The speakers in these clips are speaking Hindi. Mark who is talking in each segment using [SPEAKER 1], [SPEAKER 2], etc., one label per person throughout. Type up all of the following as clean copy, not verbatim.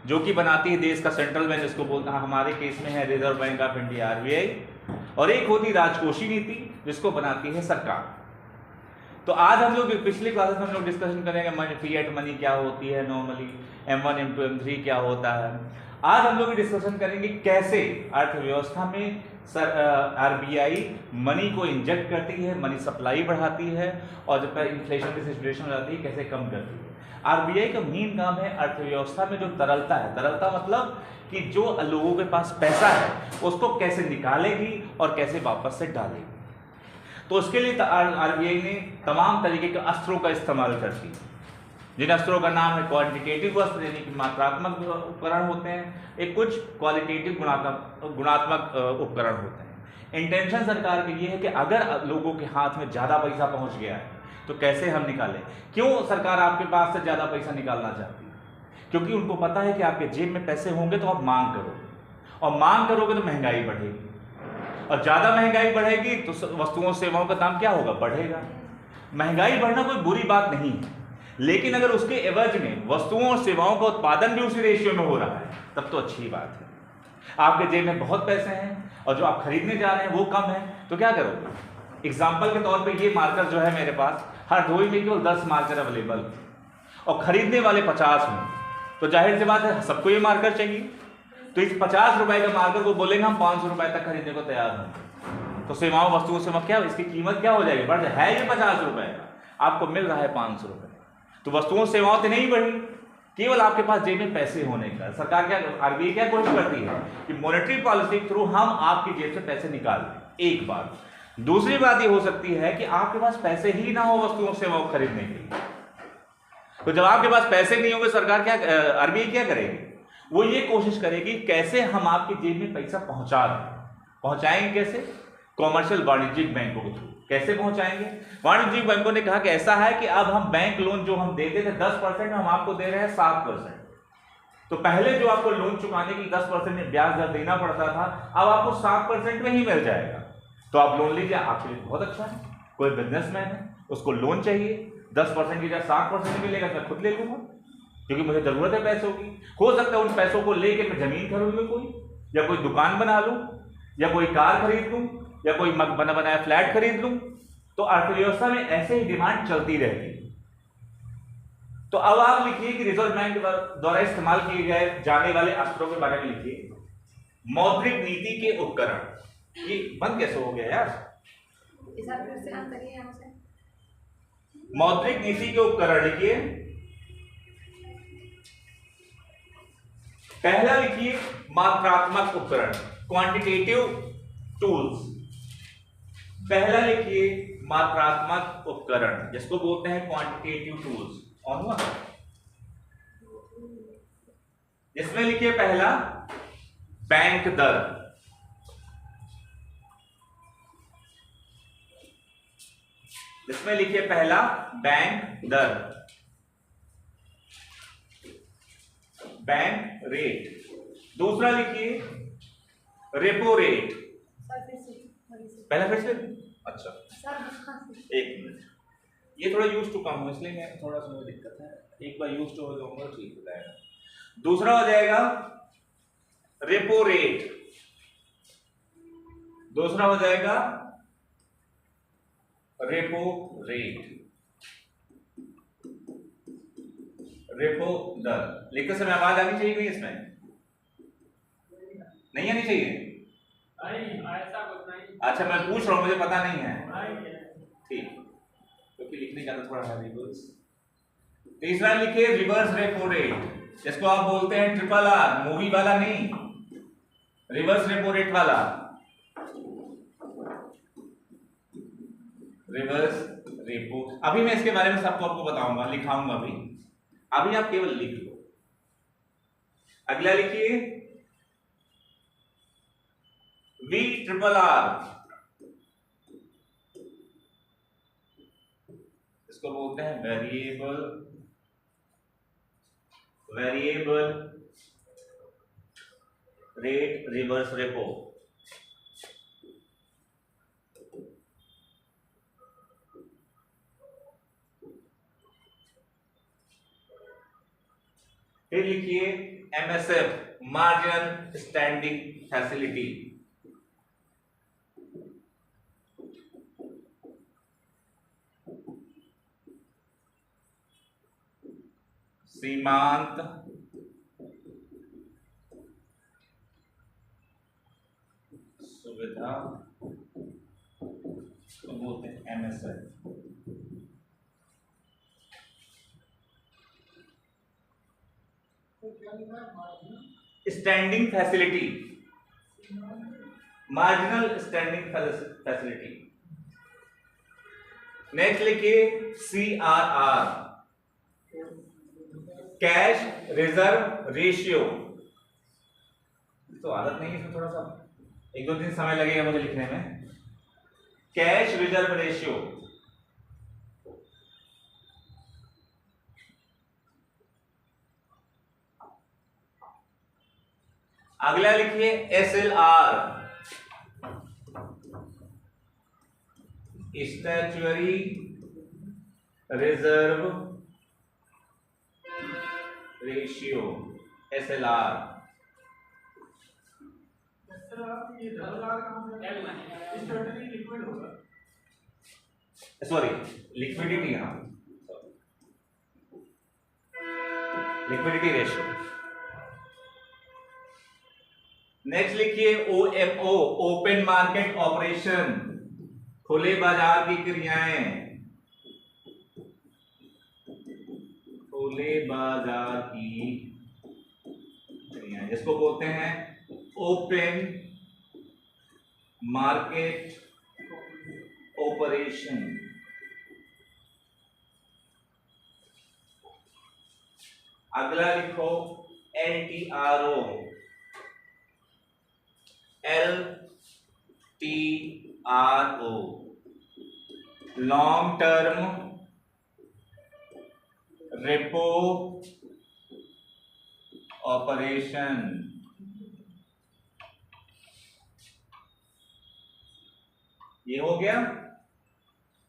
[SPEAKER 1] जो कि बनाती है देश का सेंट्रल बैंक, जिसको बोलते हैं हमारे केस में है reserve bank of India RBI, और एक होती राजकोषीय नीति जिसको बनाती है सरकार। तो आज हम लोग पिछले क्लासेस में हम लोग डिस्कशन करेंगे फिएट मनी क्या होती है, नॉर्मली M1 M2 M3 क्या होता है। आज हम लोग डिस्कशन करेंगे कैसे अर्थव्यवस्था में आरबीआई मनी को इंजेक्ट करती है, मनी सप्लाई बढ़ाती है, और जब इन्फ्लेशन की सिचुएशन हो जाती है कैसे कम करती है। आरबीआई का मेन काम है अर्थव्यवस्था में जो तरलता है, तरलता मतलब कि जो लोगों के पास पैसा है उसको कैसे निकालेगी और कैसे वापस से डालेगी। तो उसके लिए आरबीआई ने तमाम तरीके के अस्त्रों का इस्तेमाल करती है, जिन अस्त्रों का नाम है क्वांटिटेटिव अस्त्र यानी कि मात्रात्मक उपकरण होते हैं, एक कुछ क्वालिटेटिव गुणात्मक उपकरण होते हैं। इंटेंशन सरकार की ये है कि अगर लोगों के हाथ में ज्यादा पैसा पहुंच गया है तो कैसे हम निकालें। क्यों सरकार आपके पास से ज्यादा पैसा निकालना चाहती है? क्योंकि उनको पता है कि आपके जेब में पैसे होंगे तो आप मांग करोगे, और मांग करोगे तो महंगाई बढ़ेगी, और ज्यादा महंगाई बढ़ेगी तो वस्तुओं सेवाओं का दाम क्या होगा, बढ़ेगा। महंगाई बढ़ना कोई बुरी बात नहीं है, लेकिन अगर उसके एवज में वस्तुओं और सेवाओं का उत्पादन भी उसी रेशियो में हो रहा है तब तो अच्छी बात है। आपके जेब में बहुत पैसे हैं और जो आप खरीदने जा रहे हैं वो कम है, तो क्या करोगे। एग्जाम्पल के तौर पे ये मार्कर जो है मेरे पास, हर धोई में केवल 10 मार्कर अवेलेबल और खरीदने वाले 50 हों, तो जाहिर सी बात है सबको ये मार्कर चाहिए। तो इस 50 रुपए का मार्कर को बोलेंगे हम 500 रुपए तक खरीदने को तैयार होंगे, तो सेवाओं वस्तुओं से क्या इसकी कीमत क्या हो जाएगी, बढ़ जाए। है ये 50 रुपए का, आपको मिल रहा है 500 रुपए, तो वस्तुओं सेवाओं तो नहीं बढ़ी, केवल आपके पास जेब में पैसे होने का। सरकार क्या, आरबीआई क्या कोशिश करती है कि मॉनेटरी पॉलिसी के थ्रू हम आपकी जेब से पैसे निकाल दें, एक बात। दूसरी बात ये हो सकती है कि आपके पास पैसे ही ना हो वस्तुओं सेवाओं खरीदने के लिए, तो जब आपके पास पैसे नहीं होंगे सरकार क्या, आरबीआई क्या करेगी, वो ये कोशिश करेगी कैसे हम आपकी जेब में पैसा पहुंचा दें। पहुंचाएंगे कैसे, कॉमर्शियल वाणिज्यिक बैंकों के थ्रू। कैसे पहुंचाएंगे, वाणिज्यिक बैंकों ने कहा कि ऐसा है कि अब हम बैंक लोन जो हम देते थे 10% हम आपको दे रहे हैं 7%। तो पहले जो आपको लोन चुकाने की 10% में ब्याज दर देना पड़ता था, अब आपको 7% में ही मिल जाएगा, तो आप लोन लीजिए, आपके लिए बहुत अच्छा है। कोई बिजनेसमैन है उसको लोन चाहिए 10% की जगह 7% मिलेगा, मैं खुद ले लूंगा क्योंकि मुझे जरूरत है पैसों की। हो सकता है उन पैसों को लेके मैं जमीन खरीद लूं कोई, या कोई दुकान बना लूं, या कोई कार खरीद लूं, या कोई बना बनाया फ्लैट खरीद लूं। तो अर्थव्यवस्था में ऐसे ही डिमांड चलती रहेगी। तो अब आप लिखिए कि रिजर्व बैंक द्वारा इस्तेमाल किए गए जाने वाले अस्त्रों के बारे में लिखिए। मौद्रिक नीति के उपकरण, ये बंद कैसे हो गया यार, मौद्रिक नीति के उपकरण लिखिए। पहला लिखिए मात्रात्मक उपकरण, क्वांटिटेटिव टूल्स। पहला लिखिए मात्रात्मक उपकरण जिसको बोलते हैं क्वांटिटेटिव टूल्स। ऑन हुआ, इसमें लिखिए पहला बैंक दर। इसमें लिखिए पहला बैंक दर, बैंक रेट। दूसरा लिखिए रेपो रेट। पहला फिर से, अच्छा एक मिनट, ये थोड़ा यूज टू कम हो इसलिए मैं थोड़ा सा मुझे दिक्कत है, एक बार यूज टू हो जाऊंगा ठीक हो जाएगा। दूसरा हो जाएगा रेपो रेट, दूसरा हो जाएगा रेपो रेट, रेपो दर। लिखते समय आवाज आनी चाहिए नहीं, इसमें नहीं आनी चाहिए, ऐसा कुछ नहीं। अच्छा मैं पूछ रहा हूं, मुझे पता नहीं है, ठीक, क्योंकि लिखने का तो थोड़ा है रिवर्स। तीसरा लिखिए रिवर्स रेपो रेट, जिसको आप बोलते हैं ट्रिपल आर, मूवी वाला नहीं, रिवर्स रेपो रेट वाला, रिवर्स रेपो। अभी मैं इसके बारे में सबको आपको बताऊंगा, लिखाऊंगा अभी आप केवल लिख लो। अगला लिखिए वी ट्रिपल आर, इसको बोलते हैं वेरिएबल रेट रिवर्स रेपो। फिर लिखिए MSF मार्जिनल स्टैंडिंग फैसिलिटी। सीमांत सुविधा तो बोलते हैं MSF। Standing facility, marginal standing facility. Next लिखिए CRR, कैश रिजर्व रेशियो। तो आदत नहीं है इसमें, थोड़ा सा एक दो दिन समय लगेगा मुझे लिखने में। कैश रिजर्व रेशियो, अगला लिखिए SLR, statutory reserve ratio, SLR। Sorry liquidity, हाँ लिक्विडिटी रेशियो। नेक्स्ट लिखिए OMO, ओपन मार्केट ऑपरेशन, खुले बाजार की क्रियाएं, खुले बाजार की क्रियाएं जिसको बोलते हैं ओपन मार्केट ऑपरेशन। अगला लिखो LTRO, LTRO, long term repo operation. ये हो गया,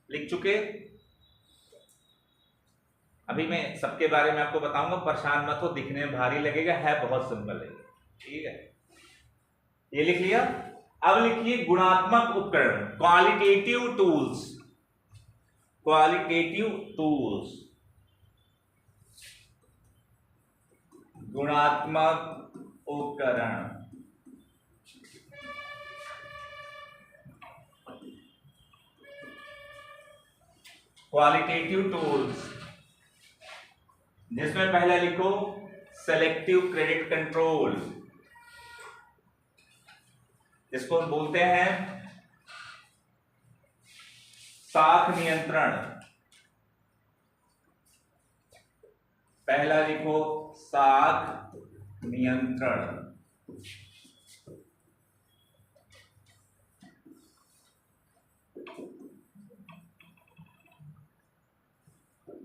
[SPEAKER 1] लिख चुके। अभी मैं सबके बारे में आपको बताऊंगा, परेशान मत हो, दिखने में भारी लगेगा, है बहुत सिंपल है, ठीक है। ये लिख लिया। अब लिखिए गुणात्मक उपकरण, क्वालिटेटिव टूल्स, क्वालिटेटिव टूल्स, गुणात्मक उपकरण। क्वालिटेटिव टूल्स, जिसमें पहला लिखो सेलेक्टिव क्रेडिट कंट्रोल, जिसको हम बोलते हैं साख नियंत्रण। पहला लिखो साख नियंत्रण।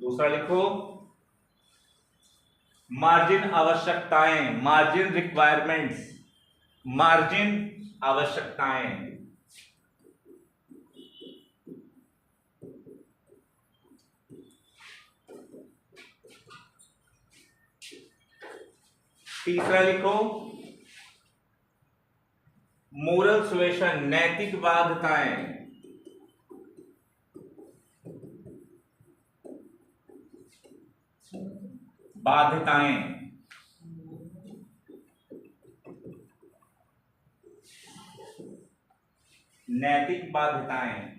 [SPEAKER 1] दूसरा लिखो मार्जिन आवश्यकताएं, मार्जिन रिक्वायरमेंट्स, मार्जिन आवश्यकताएं। तीसरा लिखो मोरल सुएशन, नैतिक बाध्यताएं, बाध्यताएं। नैतिक बाध्यताएं।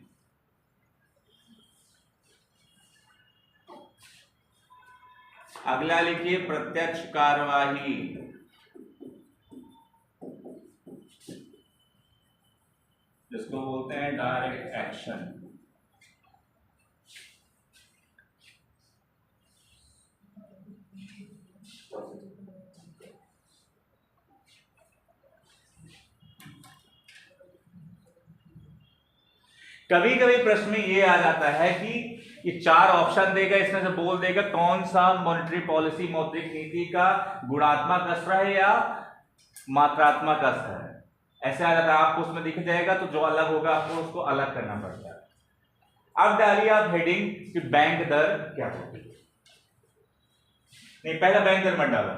[SPEAKER 1] अगला लिखिए प्रत्यक्ष कार्यवाही, जिसको बोलते हैं डायरेक्ट एक्शन। कभी कभी प्रश्न में ये आ जाता है कि ये चार ऑप्शन देगा, इसमें से बोल देगा कौन सा मॉनेटरी पॉलिसी, मौद्रिक नीति का गुणात्मक असर है या मात्रात्मक असर है, ऐसे आ जाता है। आपको उसमें दिख जाएगा, तो जो अलग होगा आपको उसको अलग करना पड़ता है। अब डालिए आप हेडिंग कि बैंक दर क्या होगी। नहीं, पहला बैंक दर मत डालो,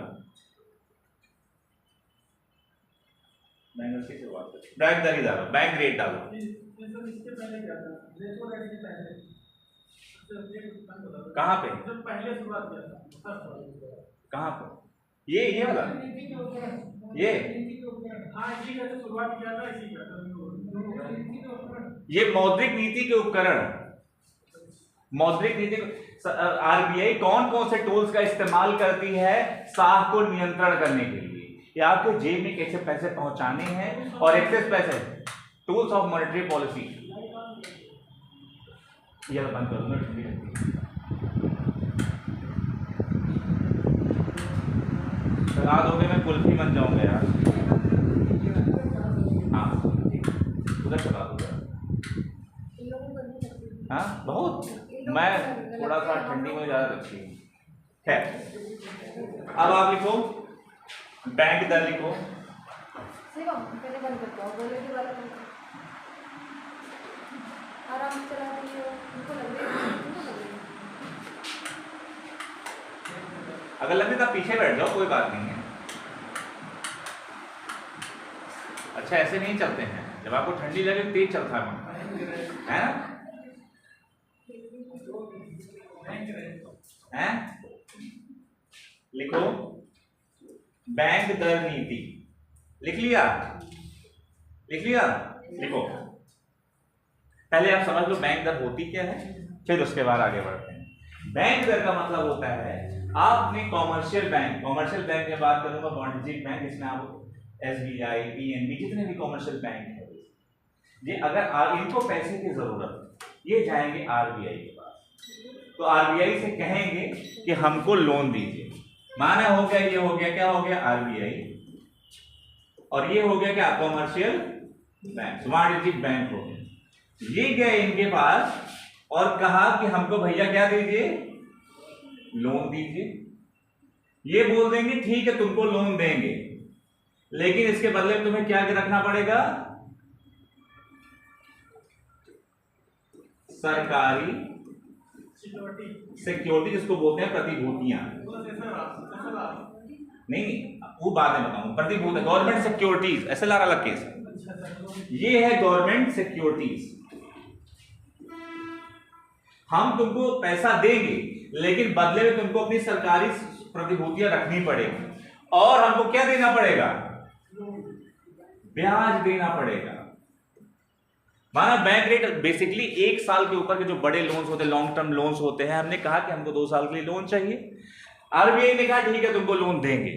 [SPEAKER 1] बैंक की शुरुआत बैंक दर ही डालो, बैंक रेट डालो। कहाँ पे? पहले शुरुआत किया था कहाँ पे? ये वाला ये शुरुआत किया था इसी का। ये मौद्रिक नीति के उपकरण, मौद्रिक नीति आरबीआई कौन कौन से टूल्स का इस्तेमाल करती है साख को नियंत्रण करने के लिए, या आपके जेब में कैसे पैसे पहुंचाने हैं और एक्सेस पैसे, टूल्स ऑफ मॉनेटरी पॉलिसी। ये बंद कर दूंगा, ठंडी रहती है। चला दोगे मैं कुल्फी बन जाऊंगा यार। हाँ उधर चला दूंगा। हाँ बहुत, मैं थोड़ा सा ठंडी में ज्यादा रखी है। अब आप लिखो बैंक दर लिखो। अगर लगे तो पीछे बैठ जाओ, कोई बात नहीं है। अच्छा ऐसे नहीं चलते हैं, जब आपको ठंडी लगे तेज चलता है ना, हैं? लिखो बैंक दर नीति। लिख लिया? लिख लिया? लिखो। पहले आप समझ लो बैंक दर होती क्या है, फिर उसके बाद आगे बढ़ते हैं। बैंक दर का मतलब होता है आप अपने कॉमर्शियल बैंक की बात करूंगा, वाणिज्यिक बैंक, इसमें आप एसबीआई, पीएनबी, जितने भी कॉमर्शियल बैंक है, ये अगर इनको पैसे की जरूरत, ये जाएंगे आरबीआई के पास, तो आरबीआई से कहेंगे कि हमको लोन दीजिए। माना हो गया, ये हो गया, क्या हो गया? आरबीआई, और ये हो गया क्या? कॉमर्शियल बैंक, वाणिज्यिक बैंक हो गया। ये गए इनके पास और कहा कि हमको भैया क्या दीजिए? लोन दीजिए। ये बोल देंगे ठीक है तुमको लोन देंगे, लेकिन इसके बदले में तुम्हें क्या रखना पड़ेगा? सरकारी सिक्योरिटी, जिसको बोलते हैं प्रतिभूतियां। नहीं वो बाद में बताऊंगा। प्रतिभूति गवर्नमेंट सिक्योरिटीज, एसएलआर अलग केस है। ये है गवर्नमेंट सिक्योरिटीज। हम तुमको पैसा देंगे, लेकिन बदले में तुमको अपनी सरकारी प्रतिभूतियां रखनी पड़ेगी, और हमको क्या देना पड़ेगा? ब्याज देना पड़ेगा। माना बैंक रेट बेसिकली 1 साल के ऊपर के जो बड़े लोन्स होते हैं, लॉन्ग टर्म लोन्स होते हैं, हमने कहा कि हमको 2 साल के लिए लोन चाहिए। आरबीआई ने कहा ठीक है तुमको लोन देंगे,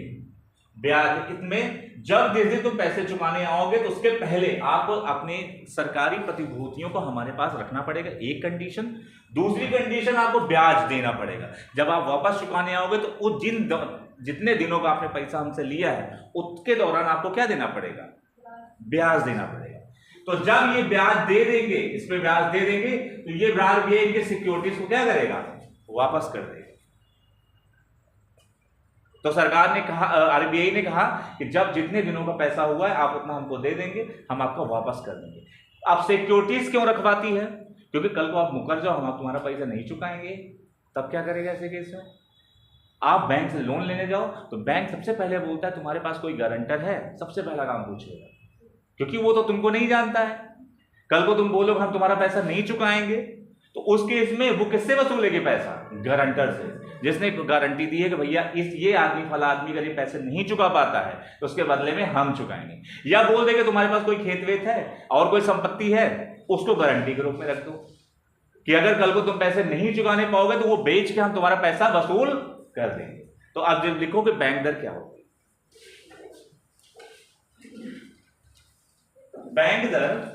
[SPEAKER 1] ब्याज इसमें जब जिस दिन तुम पैसे चुकाने आओगे तो उसके पहले आप अपने सरकारी प्रतिभूतियों को हमारे पास रखना पड़ेगा, एक कंडीशन। दूसरी कंडीशन, आपको ब्याज देना पड़ेगा। जब आप वापस चुकाने आओगे तो उस जितने दिनों का आपने पैसा हमसे लिया है उसके दौरान आपको क्या देना पड़ेगा? ब्याज देना पड़ेगा। तो जब ये ब्याज दे देंगे, इस पे ब्याज दे देंगे, तो ये आरबीआई इनके सिक्योरिटीज को क्या करेगा? वापस कर देगा। तो सरकार ने कहा, आरबीआई ने कहा कि जब जितने दिनों का पैसा हुआ है आप उतना हमको दे देंगे, हम आपको वापस कर देंगे। आप सिक्योरिटीज क्यों रखवाती है? क्योंकि कल को आप मुकर जाओ, हम तुम्हारा पैसा नहीं चुकाएंगे, तब क्या करेगा? ऐसे केस में आप बैंक से लोन लेने जाओ तो बैंक सबसे पहले बोलता है तुम्हारे पास कोई गारंटर है, सबसे पहला काम पूछेगा, क्योंकि वो तो तुमको नहीं जानता है। कल को तुम बोलोगे हम तुम्हारा पैसा नहीं चुकाएंगे, तो उस केस में वो किससे वसूलेंगे पैसा? गारंटर से, जिसने गारंटी दी है कि भैया ये आदमी फला आदमी अगर ये पैसे नहीं चुका पाता है तो उसके बदले में हम चुकाएंगे। या बोल देंगे तुम्हारे पास कोई खेत वेत है और कोई संपत्ति है, उसको गारंटी के रूप में रख दो कि अगर कल को तुम पैसे नहीं चुकाने पाओगे तो वो बेच के हम तुम्हारा पैसा वसूल कर देंगे। तो अब जब लिखो कि बैंक दर क्या होगी, बैंक दर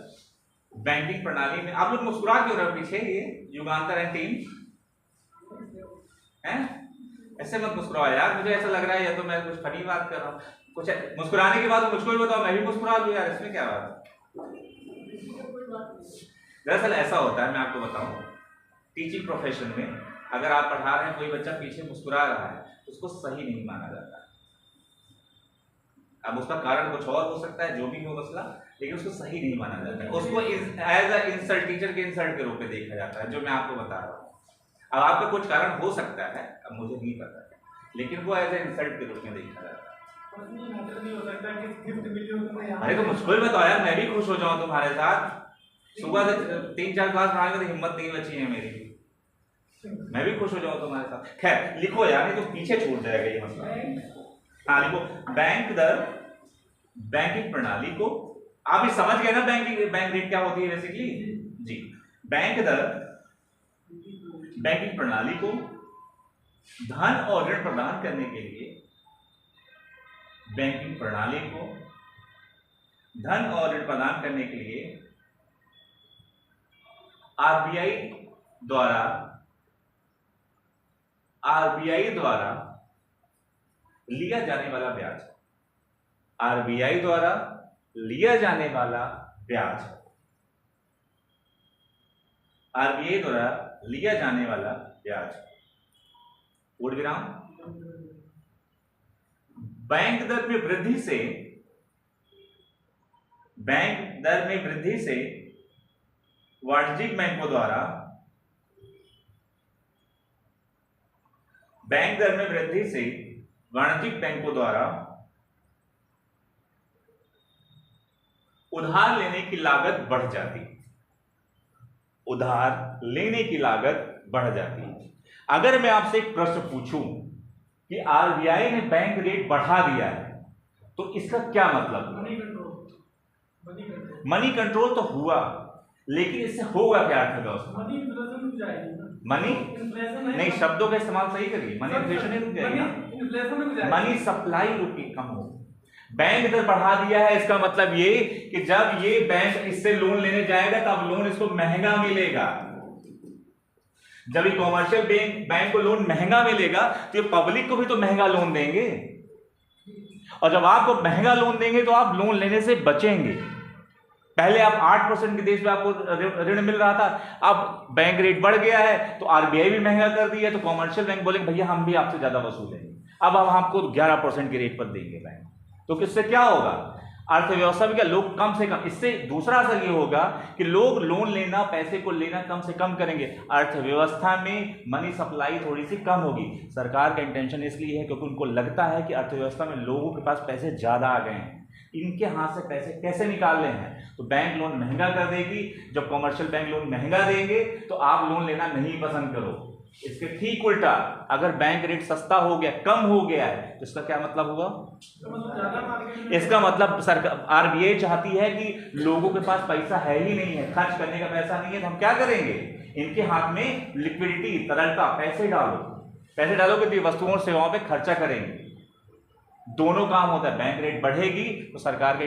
[SPEAKER 1] बैंकिंग प्रणाली में। आप लोग मुस्कुरा क्यों रहे हो? पीछे ये युगांतर है टीम हैं, ऐसे मत मुस्कुराओ यार, मुझे ऐसा लग रहा है या तो मैं कुछ फनी बात कर रहा हूँ। कुछ मुस्कुराने के बाद मुझको भी बताओ, मैं भी मुस्कुरा लूं यार, इसमें क्या बात है? दरअसल ऐसा होता है, मैं आपको बताऊं, टीचिंग प्रोफेशन में अगर आप पढ़ा रहे हैं, कोई बच्चा पीछे मुस्कुरा रहा है तो उसको सही नहीं माना जाता। अब उसका कारण कुछ और हो सकता है, जो भी हो मसला, लेकिन उसको सही नहीं माना जाता है। उसको एज अ इंसल्ट, टीचर के इंसल्ट के रूप में देखा जाता है, जो मैं आपको बता रहा हूँ। अब आपका कुछ कारण हो सकता है, अब मुझे नहीं पता है, लेकिन वो एज ए इंसल्ट के रूप में देखा जाता है। अरे तो मुश्किल में तो यार मैं भी खुश हो जाऊं तुम्हारे साथ। सुबह से 3-4 क्लास पढ़ाने की हिम्मत नहीं बची है मेरी, मैं भी खुश हो जाऊं तुम्हारे साथ। खैर लिखो यार, नहीं तो पीछे छूट जाएगा ये मसला। हाँ लिखो, बैंक दर, बैंकिंग प्रणाली को, आप ये समझ गए ना बैंक रेट क्या होती है बेसिकली जी। बैंक दर बैंकिंग प्रणाली को धन और ऋण प्रदान करने के लिए, बैंकिंग प्रणाली को धन और ऋण प्रदान करने के लिए आरबीआई द्वारा लिया जाने वाला ब्याज, आरबीआई द्वारा लिया जाने वाला ब्याज, आरबीआई द्वारा लिया जाने वाला ब्याज, पूर्ण विराम, बैंक दर में वृद्धि से, बैंक दर में वृद्धि से वाणिज्यिक बैंकों द्वारा, बैंक दर में वृद्धि से वाणिज्यिक बैंकों द्वारा उधार लेने की लागत बढ़ जाती, उधार लेने की लागत बढ़ जाती है। अगर मैं आपसे एक प्रश्न पूछूं कि आरबीआई ने बैंक रेट बढ़ा दिया है तो इसका क्या मतलब? मनी कंट्रोल तो हुआ, लेकिन इससे होगा क्या अर्थव्यवस्था? मनी नहीं, शब्दों का इस्तेमाल सही करिए। मनी इन्फ्लेशन नहीं रुक जाएगा, मनी सप्लाई रुकी कम हो। बैंक दर बढ़ा दिया है, इसका मतलब ये कि जब ये बैंक इससे लोन लेने जाएगा तब लोन इसको महंगा मिलेगा। जब ये कॉमर्शियल बैंक को लोन महंगा मिलेगा तो ये पब्लिक को भी तो महंगा लोन देंगे, और जब आपको महंगा लोन देंगे तो आप लोन लेने से बचेंगे। पहले आप 8% के देश में आपको ऋण मिल रहा था, अब बैंक रेट बढ़ गया है तो आरबीआई भी महंगा कर दी है, तो कॉमर्शियल बैंक बोलेंगे भैया हम भी आपसे ज्यादा वसूलेंगे, अब हम आपको 11% के रेट पर देंगे बैंक। तो किससे क्या होगा? अर्थव्यवस्था में क्या, लोग कम से कम, इससे दूसरा असर ये होगा कि लोग लोन लेना, पैसे को लेना कम से कम करेंगे, अर्थव्यवस्था में मनी सप्लाई थोड़ी सी कम होगी। सरकार का इंटेंशन इसलिए है क्योंकि उनको लगता है कि अर्थव्यवस्था में लोगों के पास पैसे ज्यादा आ गए हैं, इनके हाथ से पैसे कैसे निकालने हैं, तो बैंक लोन महंगा कर देगी। जब कॉमर्शियल बैंक लोन महंगा देंगे तो आप लोन लेना नहीं पसंद करो। इसके ठीक उल्टा, अगर बैंक रेट सस्ता हो गया, कम हो गया है, तो इसका क्या मतलब हुआ? इसका मतलब सरकार, आरबीआई चाहती है कि लोगों के पास पैसा है ही नहीं है, खर्च करने का पैसा नहीं है, तो हम क्या करेंगे? इनके हाथ में लिक्विडिटी, तरलता, पैसे डालो, पैसे डालोगे तो वस्तुओं और सेवाओं पे खर्चा करेंगे। दोनों काम होता है। बैंक रेट बढ़ेगी तो सरकार के,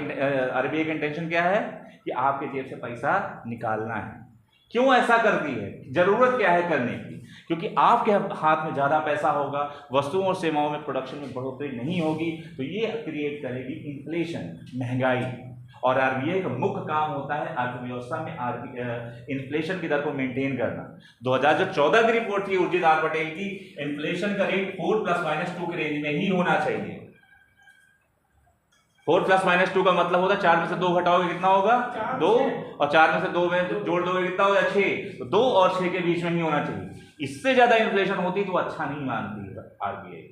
[SPEAKER 1] आरबीआई का इंटेंशन क्या है कि आपके जेब से पैसा निकालना है। क्यों ऐसा करती है? जरूरत क्या है करने की? क्योंकि आपके हाथ में ज्यादा पैसा होगा, वस्तुओं और सेवाओं में, प्रोडक्शन में बढ़ोतरी नहीं होगी, तो ये क्रिएट करेगी इन्फ्लेशन, महंगाई। और आरबीआई का मुख्य काम होता है अर्थव्यवस्था में इन्फ्लेशन की दर को मेंटेन करना। 2014 की रिपोर्ट थी उर्जित आर पटेल की, इन्फ्लेशन का रेट 4 ± 2 के रेंज में ही होना चाहिए। 4 ± 2 का मतलब होता है 4 में से 2 घटाओगे कितना होगा? 2, और 4 में से 2 में जोड़ दोगे कितना होगा? 6। तो 2 और 6 के बीच में ही होना चाहिए। इससे ज्यादा इन्फ्लेशन होती तो अच्छा नहीं मानती है आरबीआई।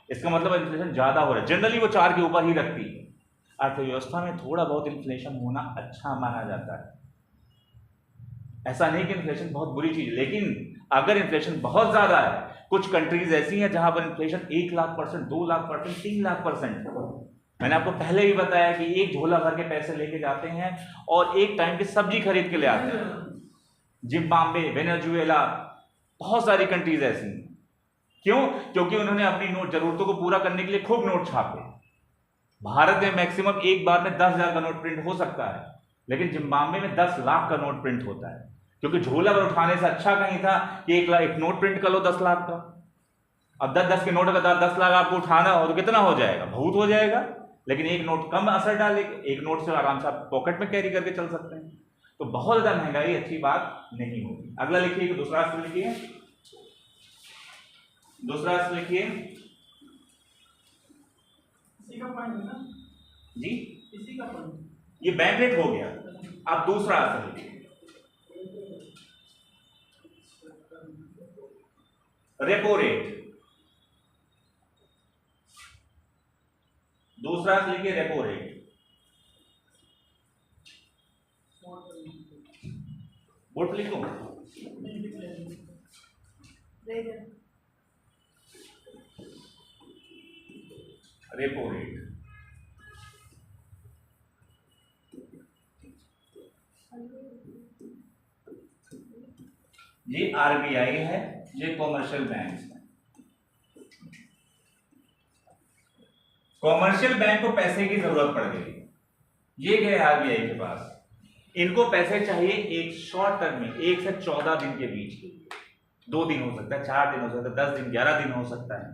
[SPEAKER 1] इसका मतलब इन्फ्लेशन ज्यादा हो रहा है, जनरली वो 4 के ऊपर ही रखती है। अर्थव्यवस्था में थोड़ा बहुत इन्फ्लेशन होना अच्छा माना जाता है, ऐसा नहीं कि इन्फ्लेशन बहुत बुरी चीज, लेकिन अगर इन्फ्लेशन बहुत ज्यादा है, कुछ कंट्रीज ऐसी हैं जहां पर इन्फ्लेशन 1 लाख%, 2 लाख%, 3 लाख%। मैंने आपको पहले ही बताया कि एक झोला भर के पैसे लेके जाते हैं और एक टाइम की सब्जी खरीद के ले आते हैं। जिम्बाब्वे, वेनेजुएला, बहुत सारी कंट्रीज ऐसी हैं। क्यों? क्योंकि उन्होंने अपनी नोट जरूरतों को पूरा करने के लिए खूब नोट छापे। भारत में मैक्सिमम एक बार में 10,000 का नोट प्रिंट हो सकता है, लेकिन जिम्बाब्वे में 10 लाख का नोट प्रिंट होता है, क्योंकि झोला पर उठाने से अच्छा कहीं था कि एक नोट प्रिंट कर लो 10 लाख का। अब 10 के नोट का 10 लाख आपको उठाना हो तो कितना हो जाएगा? बहुत हो जाएगा। लेकिन एक नोट कम असर डालेगा, एक नोट से आराम से आप पॉकेट में कैरी करके चल सकते हैं। तो बहुत ज्यादा महंगाई अच्छी बात नहीं होगी। अगला लिखिए, दूसरा राष्ट्र लिखिए, दूसरा राष्ट्र लिखिए जी, इसी का ये बैंक रेट हो गया। अब दूसरा राष्ट्र लिखिए, रेपो रेट। दूसरा लिखिए रेपो रेट, बोर्ड लिखो रेपो रेट। ये आरबीआई है, ये कॉमर्शियल बैंक है। कॉमर्शियल बैंक को पैसे की जरूरत पड़ गई, ये गए आरबीआई के पास, इनको पैसे चाहिए एक शॉर्ट टर्म में 1 से 14 दिन के बीच के लिए, 2 दिन हो सकता है, 4 दिन हो सकता है, 10 दिन 11 दिन हो सकता है।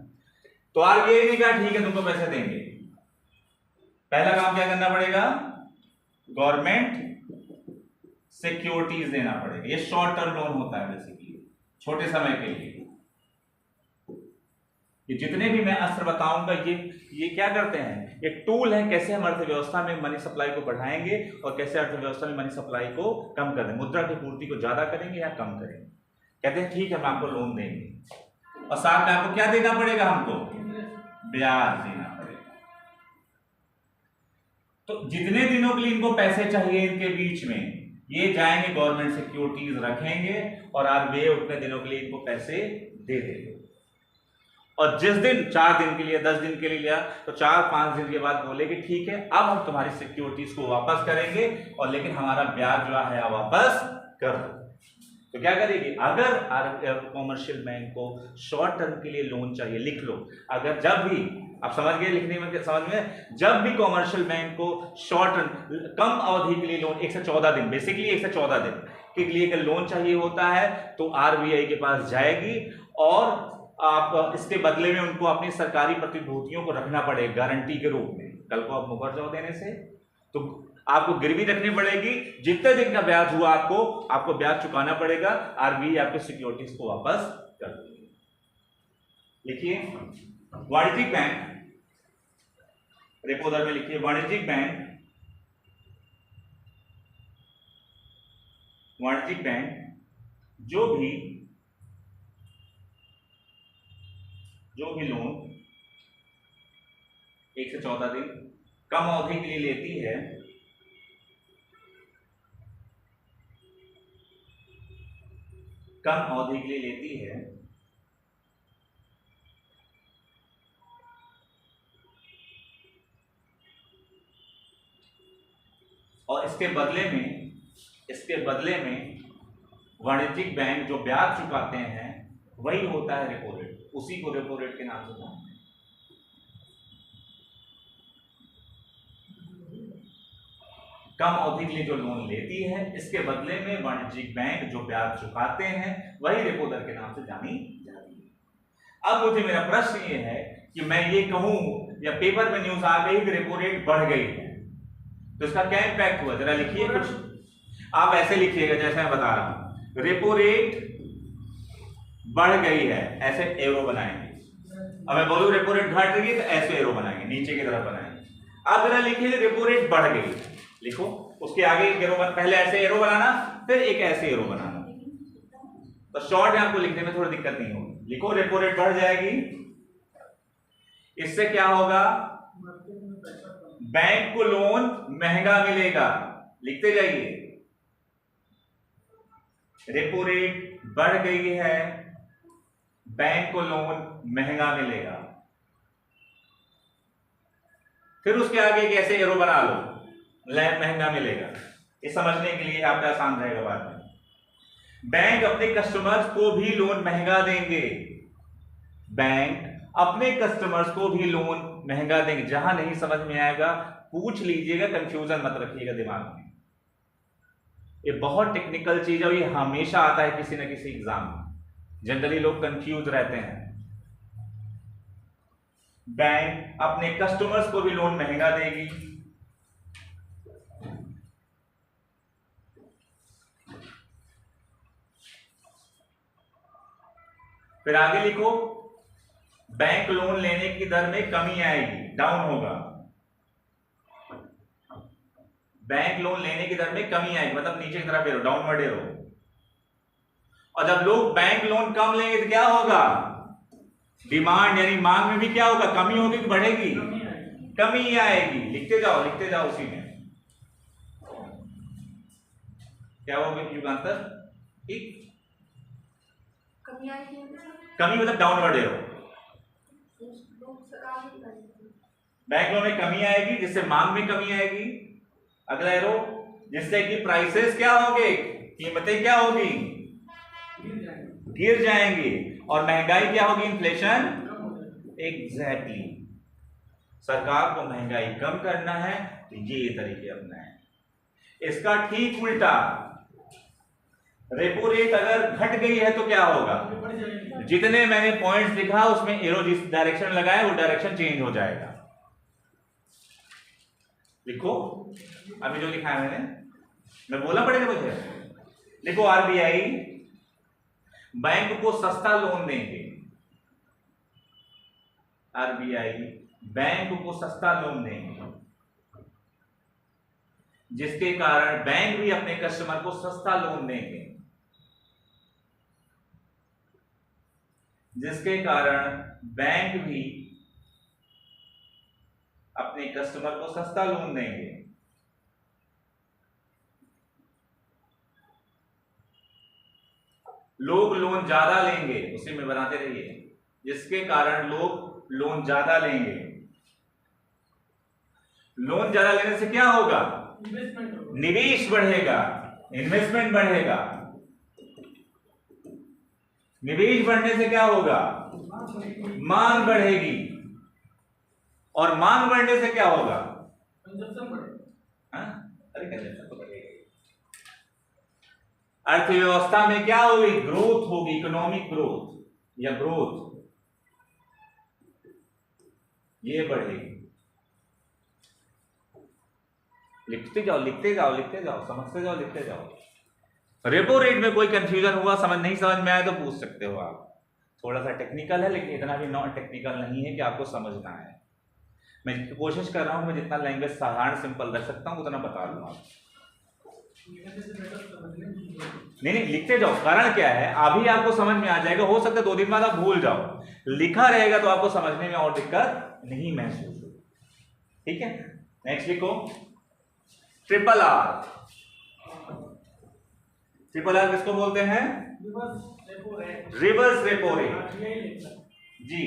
[SPEAKER 1] तो आरबीआई ने कहा ठीक है तुमको पैसे देंगे। पहला काम क्या करना पड़ेगा, गवर्नमेंट सिक्योरिटीज देना पड़ेगा। ये शॉर्ट टर्म लोन होता है बेसिकली, छोटे समय के लिए। ये जितने भी मैं अस्त्र बताऊंगा ये क्या करते हैं, एक टूल है कैसे हम अर्थव्यवस्था में मनी सप्लाई को बढ़ाएंगे और कैसे अर्थव्यवस्था में मनी सप्लाई को कम कर देंगे, मुद्रा की पूर्ति को ज्यादा करेंगे या कम करेंगे। कहते हैं ठीक है हम आपको लोन देंगे और साथ में आपको क्या देना पड़ेगा, हमको ब्याज देना पड़ेगा। तो जितने दिनों के लिए इनको पैसे चाहिए इनके बीच में ये जाएंगे गवर्नमेंट सिक्योरिटीज रखेंगे और आरबीआई उतने दिनों के लिए इनको पैसे दे देंगे। और जिस दिन 4 दिन के लिए 10 दिन के लिए लिया तो 4-5 दिन के बाद बोलेगे ठीक है अब हम तुम्हारी सिक्योरिटीज को वापस करेंगे और लेकिन हमारा ब्याज जो है वापस कर दो। तो क्या करेगी, अगर कॉमर्शियल बैंक को शॉर्ट टर्म के लिए लोन चाहिए, लिख लो, अगर जब भी आप समझ गए लिखने में समझ में, जब भी कॉमर्शियल बैंक को शॉर्ट टर्म कम अवधि के लिए लोन 1 से 14 दिन बेसिकली 1 से 14 दिन के लिए अगर लोन चाहिए होता है तो आरबीआई के पास जाएगी और आप इसके बदले में उनको अपनी सरकारी प्रतिभूतियों को रखना पड़ेगा गारंटी के रूप में। कल को आप मुकर जाओ देने से तो आपको गिरवी रखनी पड़ेगी, जितने दिन का ब्याज हुआ आपको ब्याज चुकाना पड़ेगा, आरबीआई आपके सिक्योरिटीज को वापस कर देगी। लिखिए वाणिज्यिक बैंक, रेपो दर में लिखिए वाणिज्यिक बैंक जो भी लोन 1 से 14 दिन कम अवधि के लिए लेती है और इसके बदले में वाणिज्यिक बैंक जो ब्याज चुकाते हैं वही होता है रेपो रेट, उसी को रेपो रेट के नाम से जानते हैं। कम अवधि के लिए जो लोन लेती है इसके बदले में वाणिज्यिक बैंक जो ब्याज चुकाते हैं वही रेपो दर के नाम से जानी जाती है। अब मुझे मेरा प्रश्न ये है कि मैं ये कहूं या पेपर में न्यूज आ गई कि रेपो रेट बढ़ गई है तो इसका क्या इंपैक्ट हुआ, जरा लिखिए कुछ। आप ऐसे लिखिएगा जैसे मैं बता रहा हूं, रेपो रेट बढ़ गई है, ऐसे एरो बनाएंगे। अब मैं बोलूं रेपो रेट घट रही है तो ऐसे एरो बनाएंगे, नीचे की तरफ बनाएंगे। अब जरा लिखिए रेपो रेट बढ़ गई, लिखो उसके आगे एक एरो पहले ऐसे एरो बनाना फिर एक ऐसे एरो बनाना, तो शॉर्ट में आपको लिखने में थोड़ी दिक्कत नहीं होगी। लिखो रेपो रेट बढ़ जाएगी, इससे क्या होगा, बैंक को लोन महंगा मिलेगा। लिखते जाइए, रेपो रेट बढ़ गई है, बैंक को लोन महंगा मिलेगा। फिर उसके आगे एक ऐसे एरो बना लो, महंगा मिलेगा। ये समझने के लिए आपका आसान रहेगा बाद में। बैंक अपने कस्टमर्स को भी लोन महंगा देंगे, बैंक अपने कस्टमर्स को भी लोन महंगा देंगे। जहां नहीं समझ में आएगा पूछ लीजिएगा, कंफ्यूजन मत रखिएगा दिमाग में। ये बहुत टेक्निकल चीज है और ये हमेशा आता है किसी न किसी एग्जाम में, जनरली लोग कंफ्यूज रहते हैं। बैंक अपने कस्टमर्स को भी लोन महंगा देगी, फिर आगे लिखो, बैंक लोन लेने की दर में कमी आएगी, डाउन होगा। बैंक लोन लेने की दर में कमी आएगी मतलब नीचे की तरफ एरो, डाउनवर्ड एरो। और जब लोग बैंक लोन कम लेंगे तो क्या होगा, डिमांड यानी मांग में भी क्या होगा, कमी होगी कि बढ़ेगी, कमी आएगी। लिखते जाओ उसी में। क्या होगा युगांतर? कमी मतलब डाउनवर्ड एरो। बैंक लोन में कमी आएगी जिससे मांग में कमी आएगी। अगला एरो जिससे कि प्राइसेस क्या होंगे, कीमतें क्या होगी, गिर जाएंगी। और महंगाई क्या होगी, इन्फ्लेशन। एग्जैक्टली। सरकार को महंगाई कम करना है तो ये तरीके अपनाएं। इसका ठीक उल्टा, रेपो रेट अगर घट गई है तो क्या होगा, जितने मैंने पॉइंट्स लिखा उसमें एरो जिस डायरेक्शन लगाए वो डायरेक्शन चेंज हो जाएगा। लिखो अभी जो लिखा है मैं बोलना पड़ेगा मुझे। लिखो आरबीआई बैंक को सस्ता लोन देंगे। आरबीआई बैंक को सस्ता लोन देंगे जिसके कारण बैंक भी अपने कस्टमर को सस्ता लोन देंगे, जिसके कारण बैंक भी अपने कस्टमर को सस्ता लोन देंगे। लोग लोन ज्यादा लेंगे, उसी में बनाते रहिए, जिसके कारण लोग लोन ज्यादा लेंगे। लोन ज्यादा लेने से क्या होगा, निवेश बढ़ेगा, इन्वेस्टमेंट बढ़ेगा। निवेश बढ़ने से क्या होगा, मांग बढ़ेगी, और मांग बढ़ने से क्या होगा, कंजम्पशन बढ़ेगा। अर्थव्यवस्था में क्या होगी, ग्रोथ होगी, इकोनॉमिक ग्रोथ या ग्रोथ ये बढ़ेगी। लिखते जाओ, समझते जाओ, लिखते जाओ। रेपो रेट में कोई कंफ्यूजन हुआ, नहीं समझ में आया तो पूछ सकते हो आप। थोड़ा सा टेक्निकल है लेकिन इतना भी नॉन टेक्निकल नहीं है कि आपको समझना है। मैं कोशिश कर रहा हूं मैं जितना लैंग्वेज साधारण सिंपल रख सकता हूं उतना बता दूंगा। नहीं, लिखते जाओ। कारण क्या है, अभी आपको समझ में आ जाएगा, हो सकता है 2 दिन बाद आप भूल जाओ। लिखा रहेगा तो आपको समझने में और दिक्कत नहीं महसूस होगी। ठीक है, नेक्स्ट लिखो ट्रिपल आर। ट्रिपल आर किसको बोलते हैं, रिवर्स रेपो रेट जी।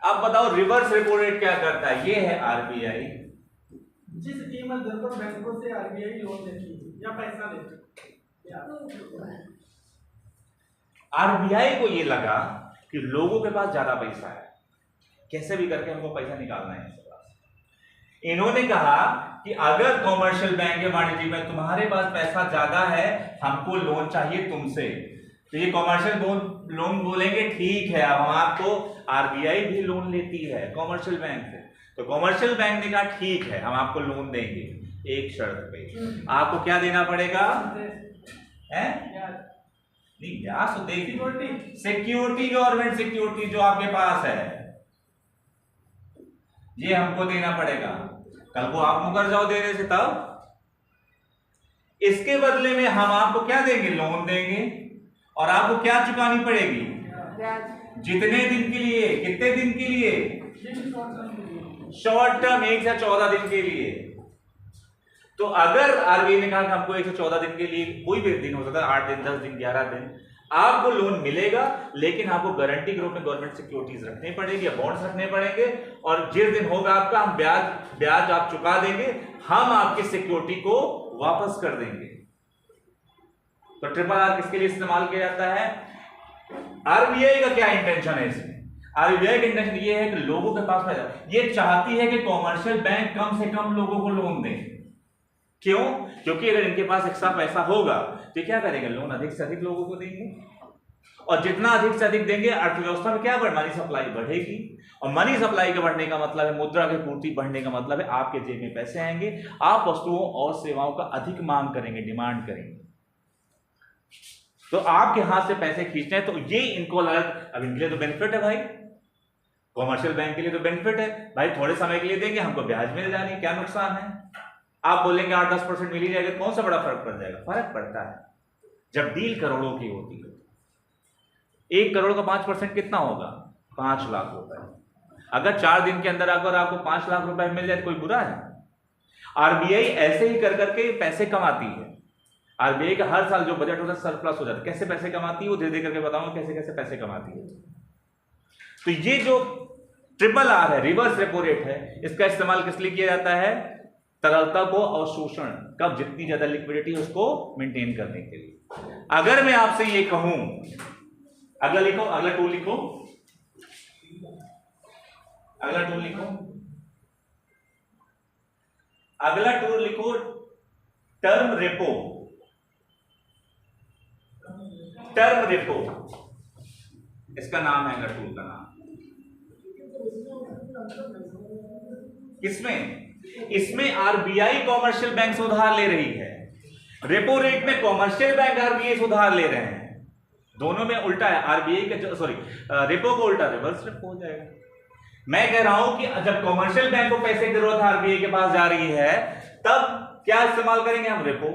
[SPEAKER 1] अब बताओ रिवर्स रेपो रेट क्या करता है। ये है आरबीआई,
[SPEAKER 2] जिस कीमत दर पर बैंकों से आरबीआई लोन लेती है या पैसा लेती है।
[SPEAKER 1] आरबीआई को ये लगा कि लोगों के पास ज्यादा पैसा है, कैसे भी करके हमको पैसा निकालना है इसके पास। इन्होंने कहा कि अगर कॉमर्शियल बैंक या वाणिज्यिक बैंक तुम्हारे पास पैसा ज्यादा है, हमको लोन चाहिए तुमसे, तो ये कॉमर्शियल लोन बोलेंगे ठीक है, अब हम आपको, आरबीआई भी लोन लेती है कॉमर्शियल बैंक से, तो कॉमर्शियल बैंक ने कहा ठीक है हम आपको लोन देंगे, एक शर्त पे आपको क्या देना पड़ेगा, नहीं ब्याज तो देगी, सिक्योरिटी, गवर्नमेंट सिक्योरिटी जो आपके पास है ये हमको देना पड़ेगा। कल को आप मुकर जाओ देने से तब, इसके बदले में हम आपको क्या देंगे, लोन देंगे, और आपको क्या चुकानी पड़ेगी, जितने दिन के लिए, कितने दिन के लिए, शॉर्ट टर्म 1 से 14 दिन के लिए। तो अगर आरबीआई ने कहा कि हमको 1 से 14 दिन के लिए, कोई भी दिन हो सकता है, 8 दिन, 10 दिन, 11 दिन, आपको लोन मिलेगा, लेकिन आपको गारंटी के रूप में गवर्नमेंट सिक्योरिटीज रखनी पड़ेगी या बॉन्ड्स रखने पड़ेंगे, और जिस दिन होगा आपका, हम ब्याज आप चुका देंगे, हम आपकी सिक्योरिटी को वापस कर देंगे। तो ट्रिपल आर किसके लिए इस्तेमाल किया जाता है, आरबीआई का क्या इंटेंशन है इसमें, आरबीआई का इंटेंशन ये है कि लोगों के पास पैसा, ये चाहती है कि कॉमर्शियल बैंक कम से कम लोगों को लोन दें। क्यों, क्योंकि अगर इनके पास एक्स्ट्रा पैसा होगा तो क्या करेंगे, लोन अधिक से अधिक लोगों को देंगे, और जितना अधिक से अधिक देंगे अर्थव्यवस्था में क्या बढ़े, मनी सप्लाई बढ़ेगी, और मनी सप्लाई के बढ़ने का मतलब है, मुद्रा की पूर्ति बढ़ने का मतलब है आपके जेब में पैसे आएंगे, आप वस्तुओं और सेवाओं का अधिक मांग करेंगे, डिमांड करेंगे, तो आपके हाथ से पैसे खींचने हैं, तो ये इनको लगा, अब इनके लिए तो बेनिफिट है भाई, कॉमर्शियल बैंक के लिए तो बेनिफिट है भाई, थोड़े समय के लिए देंगे, हमको ब्याज मिल जानी, क्या नुकसान है। आप बोलेंगे 8-10% मिल ही जाएगा, कौन सा बड़ा फर्क पड़ जाएगा? फर्क पड़ता है जब डील करोड़ों की होती है। 1 करोड़ का 5% कितना होगा? 5 लाख रुपए। अगर 4 दिन के अंदर अगर आपको 5 लाख रुपए मिल जाए कोई बुरा है? आरबीआई ऐसे ही कर करके पैसे कमाती है। आरबीआई का हर साल जो बजट होता है सरप्लस हो जाता है। कैसे पैसे कमाती है वो धीरे धीरे करके बताऊंगा कैसे कैसे पैसे कमाती है। तो ये जो RRR है, रिवर्स रेपो रेट है, इसका इस्तेमाल किस लिए किया जाता है? तरलता को अवशोषण, कब जितनी ज्यादा लिक्विडिटी है उसको मेंटेन करने के लिए। अगर मैं आपसे ये कहूं, अगला लिखो, अगला टूल लिखो, अगला टूल लिखो, अगला टूल लिखो, टर्म रेपो। टर्म रेपो इसका नाम है, अगला टूल का नाम। किसमें? इसमें आरबीआई कॉमर्शियल बैंक से उधार ले रही है, रेपो रेट में कॉमर्शियल बैंक आरबीआई से उधार ले रहे हैं, दोनों में उल्टा है। आरबीआई का सॉरी रेपो को उल्टा रिवर्स रेपो हो जाएगा। मैं कह रहा हूं कि जब कॉमर्शियल बैंक को पैसे की जरूरत आरबीआई के पास जा रही है तब क्या इस्तेमाल करेंगे हम? रेपो।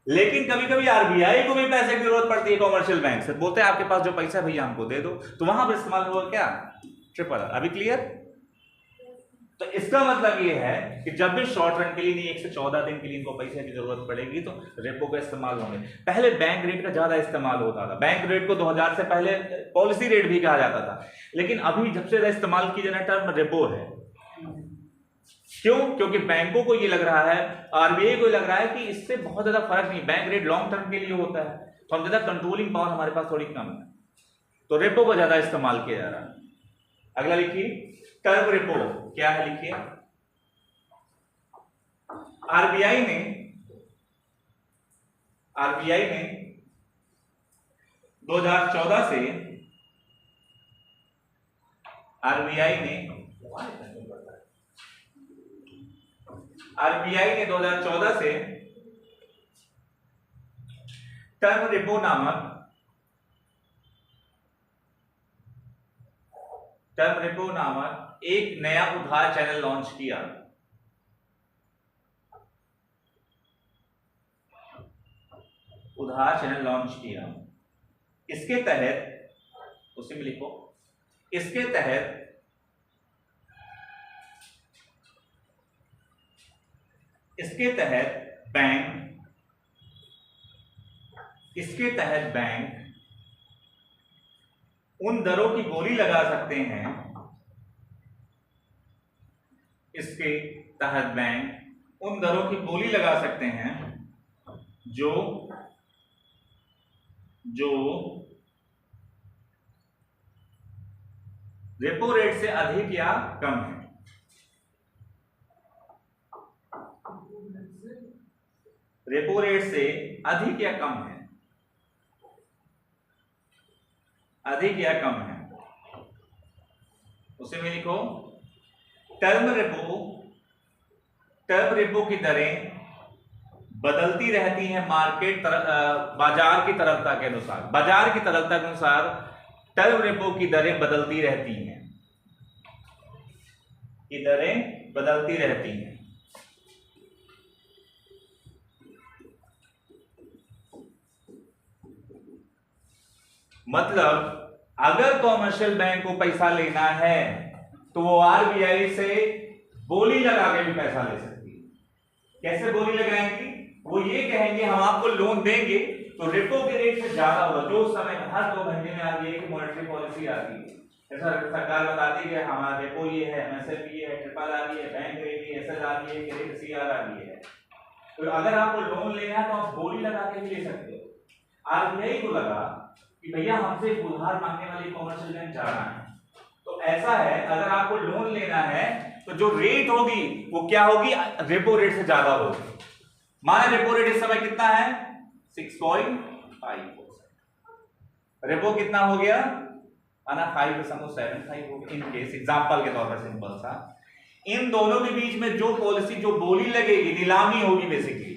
[SPEAKER 1] लेकिन कभी कभी आरबीआई को भी पैसे की जरूरत पड़ती है कॉमर्शियल बैंक से, बोलते हैं आपके पास जो पैसा है भैया हमको दे दो, तो वहां पर इस्तेमाल होगा क्या? RRR। अभी क्लियर? तो इसका मतलब ये है कि जब भी शॉर्ट रन के लिए नहीं 1 से 14 दिन के लिए इनको पैसे की जरूरत पड़ेगी तो रेपो का इस्तेमाल होंगे। पहले बैंक रेट का ज्यादा इस्तेमाल होता था, बैंक रेट को 2000 से पहले पॉलिसी रेट भी कहा जाता था, लेकिन अभी सबसे ज्यादा इस्तेमाल की जाने टर्म रेपो है। क्यों? क्योंकि बैंकों को ये लग रहा है, आरबीआई को लग रहा है कि इससे बहुत ज्यादा फर्क नहीं, बैंक रेट लॉन्ग टर्म के लिए होता है तो हम ज्यादा कंट्रोलिंग पावर हमारे पास थोड़ी कम है, तो रेपो का ज्यादा इस्तेमाल किया जा रहा है। अगला लिखिए, टर्म रेपो क्या है? लिखिए, आरबीआई ने 2014 से आरबीआई ने 2014 से टर्म रेपो नामक एक नया उधार चैनल लॉन्च किया। उधार चैनल लॉन्च किया। इसके तहत उसी में लिखो, इसके तहत बैंक उन दरों की बोली लगा सकते हैं, इसके तहत बैंक उन दरों की बोली लगा सकते हैं जो रेपो रेट से अधिक या कम है। रेपो रेट से अधिक या कम है, अधिक या कम है, उसे में लिखो, टर्म रेपो की दरें बदलती रहती हैं बाजार की तरलता के अनुसार। बाजार की तरलता के अनुसार टर्म रेपो की दरें बदलती रहती हैं, की दरें बदलती रहती हैं। मतलब अगर कॉमर्शियल बैंक को पैसा लेना है तो वो आरबीआई से बोली लगा के भी पैसा ले सकती है। कैसे बोली लगाएंगी? वो ये कहेंगे हम आपको लोन देंगे तो रेपो के रेट से ज्यादा होगा, जो उस समय हर 2 महीने में आरबीआई की मॉनेटरी पॉलिसी आती है। ऐसा सरकार बताती है हमारा रेपो ये है, एमएसएफ ये है, RRR ये है, बैंक रेट ये, SLR ये, क्रेडिट CRR ये है। तो अगर आपको लोन लेना है तो आप बोली लगा के भी ले सकते हो। आरबीआई को लगा कि भैया हमसे उधार मांगने वाली कॉमर्शियल बैंक जा रहा है, तो ऐसा है अगर आपको लोन लेना है तो जो रेट होगी वो क्या होगी? रेपो रेट से ज्यादा होगी। माना रेपो रेट इस समय कितना है? 6.5%। रेपो कितना हो गया? माना 5.75 हो गया। इन केस एग्जांपल के तौर पर सिंपल सा, इन दोनों के बीच में जो पॉलिसी जो बोली लगेगी, नीलामी होगी बेसिकली।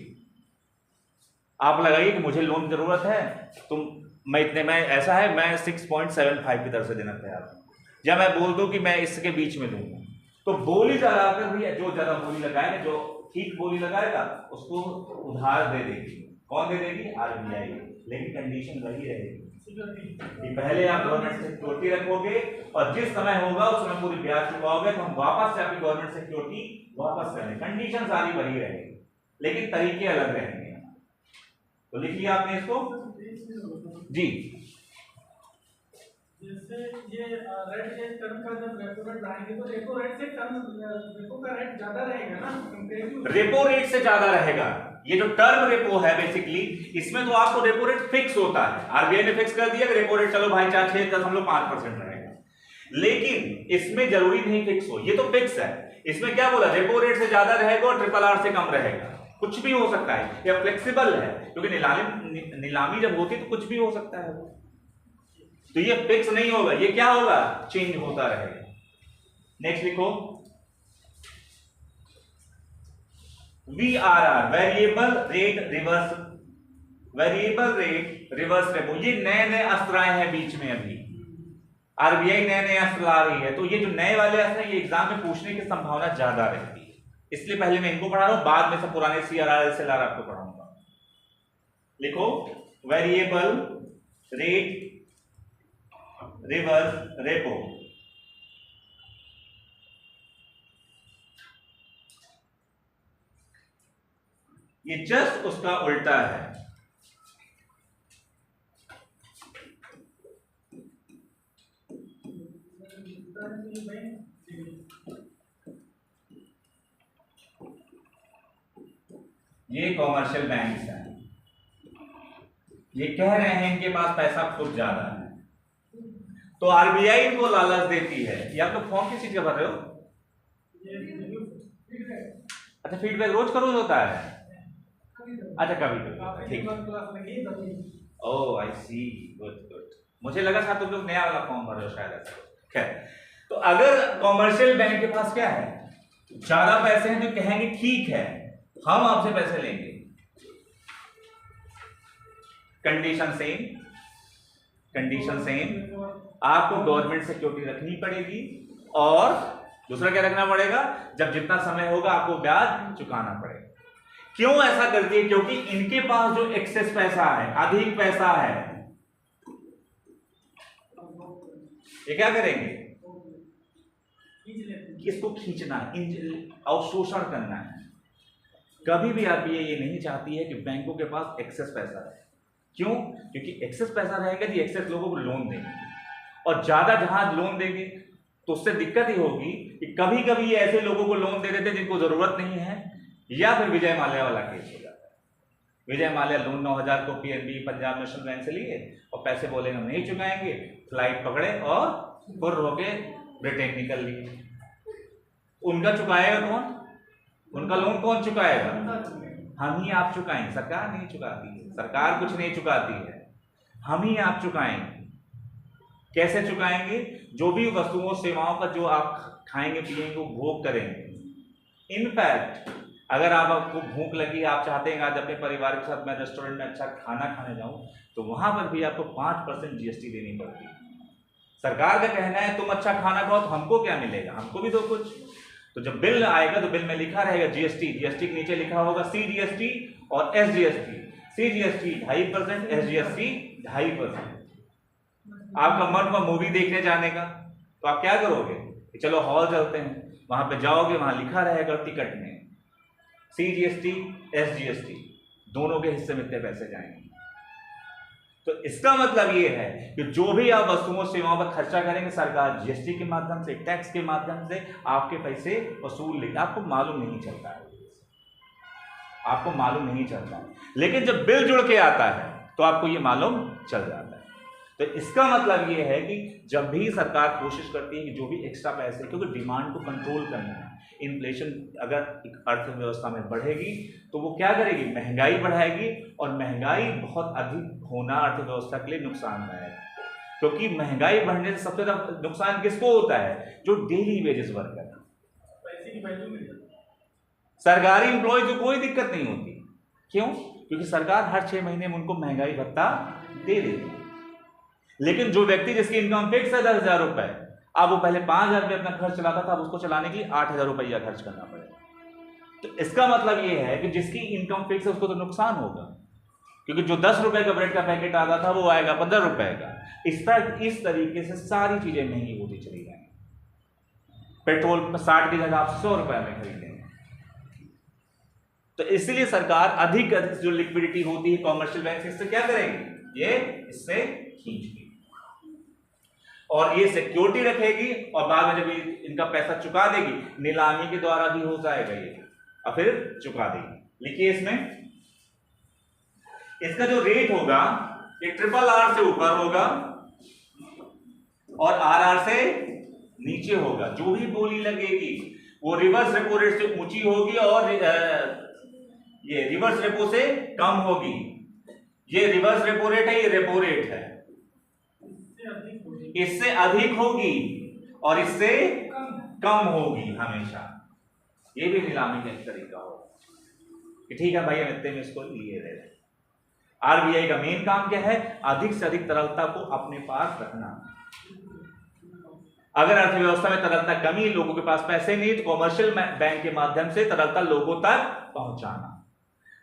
[SPEAKER 1] आप लगाइए कि मुझे लोन की जरूरत है, तुम मैं इतने में ऐसा है मैं 6.75 की दर से देना तैयार हूं। या मैं बोल दूं कि मैं इसके बीच में दूंगा, तो बोली लगाकर भी जो ज्यादा बोली लगाएगा, जो ठीक बोली लगाएगा उसको उधार दे देगी। कौन दे देगी? आरबीआई। लेकिन कंडीशन वही रहेगी कि पहले आप गवर्नमेंट सिक्योरिटी रखोगे और जिस समय होगा उस समय पूरी ब्याज चुकाओगे तो हम वापस से आपकी गवर्नमेंट सिक्योरिटी वापस करें। कंडीशन सारी वही रहेगी लेकिन तरीके अलग रहेंगे। तो लिख लिया आपने इसको जी।
[SPEAKER 2] जैसे ये रेट के टर्म का जब रेपो रेट बढ़ाएंगे तो रेपो रेट से रेपो का रेट ज्यादा रहेगा ना,
[SPEAKER 1] रेपो रेट से ज्यादा रहेगा। ये जो टर्म रेपो है बेसिकली, इसमें तो आपको रेपो रेट फिक्स होता है, आरबीआई ने फिक्स कर दिया कि रेपो रेट चलो भाई 4 6 10 हम लोग 5% रहेगा, लेकिन इसमें जरूरी नहीं फिक्स हो, ये तो फिक्स है। इसमें क्या बोला? रेपो रेट से ज्यादा रहेगा और ट्रिपल आर से कम रहेगा। कुछ भी हो सकता है, यह फ्लेक्सिबल है क्योंकि नीलामी जब होती है तो कुछ भी हो सकता है, तो ये फिक्स नहीं होगा, ये क्या होगा? चेंज होता रहेगा। नेक्स्ट लिखो VRR, variable rate reverse repo. ये नए नए अस्त्र आए हैं बीच में, अभी आरबीआई नए नए अस्त्र ला रही है, तो ये जो नए वाले अस्त्र हैं ये एग्जाम में पूछने की संभावना ज्यादा रहती है, इसलिए पहले मैं इनको पढ़ा रहा हूं, बाद में सब पुराने CRR SLR आपको पढ़ाऊंगा। लिखो वेरिएबल रेट रिवर्स रेपो। ये जस्ट उसका उल्टा है। ये कॉमर्शियल बैंक्स हैं, ये कह रहे हैं इनके पास पैसा खुद ज्यादा है, तो आरबीआई इनको लालच देती है। ये आप लोग फॉर्म किस चीज का भर रहे हो? अच्छा, फीडबैक रोज का रोज होता है? अच्छा, कभी ठीक। ओह आई सी, गुड गुड। मुझे लगा था तुम लोग नया वाला फॉर्म भर रहे हो शायद, ऐसा। खैर, तो अगर कॉमर्शियल बैंक के पास क्या है? ज्यादा पैसे हैं, तो कहेंगे ठीक है हम आपसे पैसे लेंगे, कंडीशन सेम, आपको गवर्नमेंट सिक्योरिटी रखनी पड़ेगी और दूसरा क्या रखना पड़ेगा? जब जितना समय होगा आपको ब्याज चुकाना पड़ेगा। क्यों ऐसा करती है? क्योंकि इनके पास जो एक्सेस पैसा है, अधिक पैसा है, ये क्या करेंगे? इसको खींचना, अवशोषण करना है। कभी भी आरबीआई ये नहीं चाहती है कि बैंकों के पास एक्सेस पैसा रहे। क्यों? क्योंकि एक्सेस पैसा रहेगा तो एक्सेस लोगों को लोन देंगे, और ज्यादा जहां लोन देंगे तो उससे दिक्कत ही होगी कि कभी कभी ऐसे लोगों को लोन दे देते जिनको जरूरत नहीं है, या फिर विजय माल्या वाला केस हो जाता है। विजय माल्या लोन 9000 को पीएनबी पंजाब नेशनल बैंक से लिए और पैसे बोले हम नहीं चुकाएंगे, फ्लाइट पकड़े और फुर्र होके ब्रिटेन निकल लिए। उनका चुकाएगा कौन? उनका लोन कौन चुकाएगा? हम ही आप चुकाएंगे, सरकार नहीं चुकाती है, सरकार कुछ नहीं चुकाती है, हम ही आप चुकाएंगे। कैसे चुकाएंगे? जो भी वस्तुओं सेवाओं का जो आप खाएंगे पिएंगे वो भोग करेंगे। इनफैक्ट अगर आपको भूख लगी, आप चाहते हैं आज अपने परिवार के साथ मैं रेस्टोरेंट में अच्छा खाना खाने जाऊं, तो वहां पर भी आपको 5% जीएसटी देनी पड़ती है। सरकार का कहना है तुम अच्छा खाना खाओ तो हमको क्या मिलेगा, हमको भी दो कुछ। तो जब बिल आएगा तो बिल में लिखा रहेगा जीएसटी, जीएसटी के नीचे लिखा होगा सीजीएसटी और एसजीएसटी। CGST 2.5%, SGST 2.5%। आपका मन हुआ मूवी देखने जाने का, तो आप क्या करोगे? चलो हॉल चलते हैं, वहां पे जाओगे, वहां लिखा रहेगा टिकट में सीजीएसटी एसजीएसटी दोनों के हिस्से में इतने पैसे जाएंगे। तो इसका मतलब ये है कि जो भी आप वस्तुओं सेवाओं पर खर्चा करेंगे, सरकार जीएसटी के माध्यम से, टैक्स के माध्यम से आपके पैसे वसूल लेगी। आपको मालूम नहीं चलता है, आपको मालूम नहीं चलता है, लेकिन जब बिल जुड़ के आता है तो आपको ये मालूम चल जाता है। तो इसका मतलब ये है कि जब भी सरकार कोशिश करती है कि जो भी एक्स्ट्रा पैसे, क्योंकि डिमांड को कंट्रोल करना है, इन्फ्लेशन अगर अर्थव्यवस्था में बढ़ेगी तो वो क्या करेगी? महंगाई बढ़ाएगी, और महंगाई बहुत अधिक होना अर्थव्यवस्था के लिए नुकसानदायक है। क्योंकि महंगाई बढ़ने से सबसे ज्यादा नुकसान किसको होता है? जो डेली वेजेस वर्कर है,
[SPEAKER 2] पैसे की वैल्यू मिल जाती है।
[SPEAKER 1] सरकारी एम्प्लॉय को कोई दिक्कत नहीं होती। क्यों? क्योंकि सरकार हर 6 महीने में उनको महंगाई भत्ता दे देती है। लेकिन जो व्यक्ति जिसकी इनकम फिक्स है 10,000 रुपए, अब वो पहले 5,000 रुपये अपना खर्च चलाता था, अब उसको चलाने के लिए 8,000 रुपया खर्च करना पड़ेगा। तो इसका मतलब ये है कि जिसकी इनकम फिक्स है उसको तो नुकसान होगा, क्योंकि जो 10 रुपए का ब्रेड का पैकेट आता था वो आएगा 15 रुपए का। इस तरीके से सारी चीजें महंगी होती चली जाएंगी। पेट्रोल 60 की जगह आप 100 रुपए में खरीदेंगे। तो इसलिए सरकार अधिक जो लिक्विडिटी होती है कॉमर्शियल बैंक से, इससे क्या करेगी, ये इससे खींचेगी और ये सिक्योरिटी रखेगी और बाद में जब इनका पैसा चुका देगी, नीलामी के द्वारा भी हो जाएगा ये, और फिर चुका देगी। लिखिए इसमें इसका जो रेट होगा ये RRR से ऊपर होगा और RR से नीचे होगा। जो भी बोली लगेगी वो रिवर्स रेपो रेट से ऊंची होगी और ये रिवर्स रेपो से कम होगी। ये रिवर्स रेपो रेट है, ये रेपो रेट है, इससे अधिक होगी और इससे कम होगी हमेशा। ये भी नीलामी का तरीका होगा कि ठीक है भाई हम इतने में इसको लिए रहे। आरबीआई का मेन काम क्या है, अधिक से अधिक तरलता को अपने पास रखना। अगर अर्थव्यवस्था में तरलता कमी, लोगों के पास पैसे नहीं, तो कॉमर्शियल बैंक के माध्यम से तरलता लोगों तक पहुंचाना,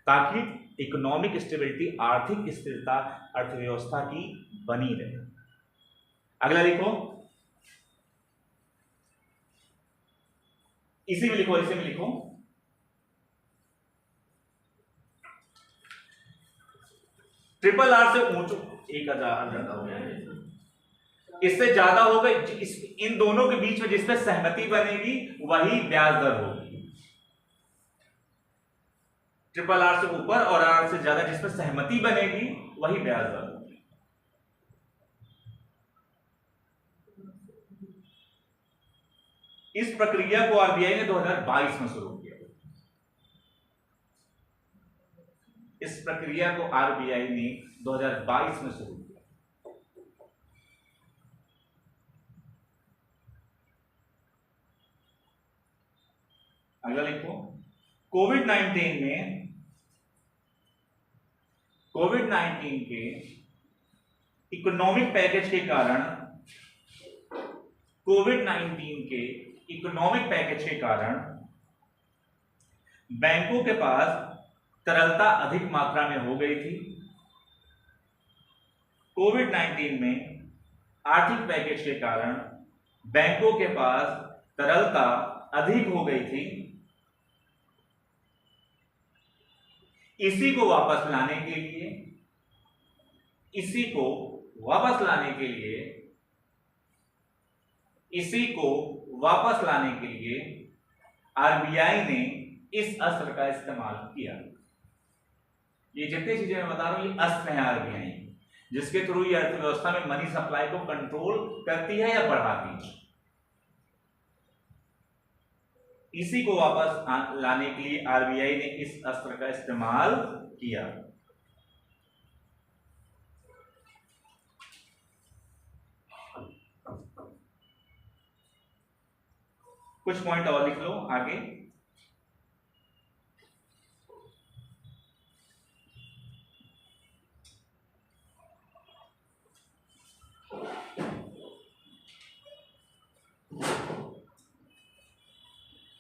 [SPEAKER 1] ताकि इकोनॉमिक स्टेबिलिटी, आर्थिक स्थिरता अर्थव्यवस्था की बनी रहे। अगला लिखो, इसी में लिखो, इसी में लिखो, RRR से ऊंचो 1,000 ज्यादा हो गया, इससे ज्यादा होगा, इन दोनों के बीच में जिसपे सहमति बनेगी वही ब्याज दर होगी। RRR से ऊपर और RR से ज्यादा जिसपे सहमति बनेगी वही ब्याज दर होगी। इस प्रक्रिया को आरबीआई ने 2022 में शुरू किया। इस प्रक्रिया को आरबीआई ने 2022 में शुरू किया। अगला लिखो, कोविड-19 के इकोनॉमिक पैकेज के कारण, बैंकों के पास तरलता अधिक मात्रा में हो गई थी। कोविड-19 में आर्थिक पैकेज के कारण बैंकों के पास तरलता अधिक हो गई थी। इसी को वापस लाने के लिए आरबीआई ने इस अस्त्र का इस्तेमाल किया। ये जितनी चीजें मैं बता रहा हूं ये अस्त्र है आरबीआई, जिसके थ्रू ये अर्थव्यवस्था में मनी सप्लाई को कंट्रोल करती है या बढ़ाती है। इसी को वापस लाने के लिए आरबीआई ने इस अस्त्र का इस्तेमाल किया। कुछ पॉइंट और लिख लो आगे।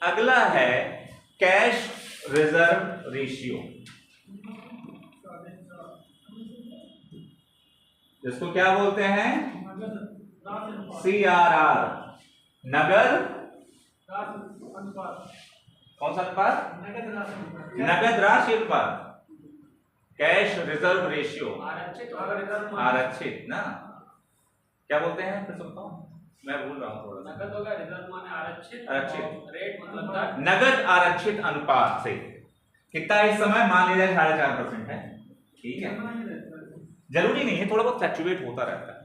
[SPEAKER 1] अगला है कैश रिजर्व रेशियो, जिसको क्या बोलते हैं, CRR, नगद कौन सा अनुपात, नगद राशि अनुपात, कैश रिजर्व रेशियो, आरक्षित ना, क्या बोलते हैं, फिर सुनता हूं, मैं भूल रहा हूं थोड़ा।
[SPEAKER 2] नगद होगा, रिजर्व माने आरक्षित, रेट मतलब
[SPEAKER 1] नगद आरक्षित अनुपात से कितना इस समय मान लीजिए 4.5% है, ठीक है, जरूरी नहीं है, थोड़ा बहुत फ्लक्चुएट होता रहता है।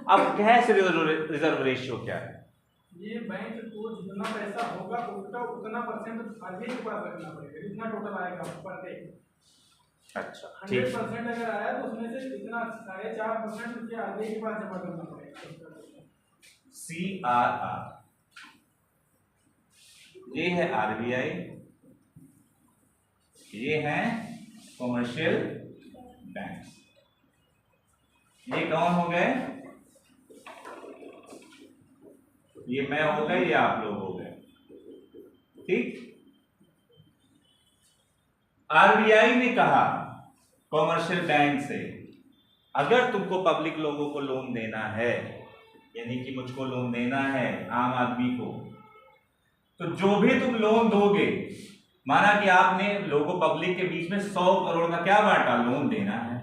[SPEAKER 1] अब कैश रिजर्व रेशियो क्या है,
[SPEAKER 2] ये बैंक को जितना पैसा होगा उसका उतना परसेंट आरबीआई के पास रखना पड़ेगा, जितना टोटल आएगा पर डे।
[SPEAKER 1] अच्छा,
[SPEAKER 2] 100% अगर आया तो उसमें से इतना 4.5% रुपया आरबीआई के पास जमा करना पड़ेगा।
[SPEAKER 1] CRR, ये है आरबीआई, ये है कॉमर्शियल बैंक। ये कौन हो गए, ये मैं हो गए, ये आप लोग हो गए, ठीक। आरबीआई ने कहा कॉमर्शियल बैंक से, अगर तुमको पब्लिक लोगों को लोन देना है, यानी कि मुझको लोन देना है आम आदमी को, तो जो भी तुम लोन दोगे, माना कि आपने लोगों पब्लिक के बीच में 100 करोड़ का क्या बांटा, लोन देना है,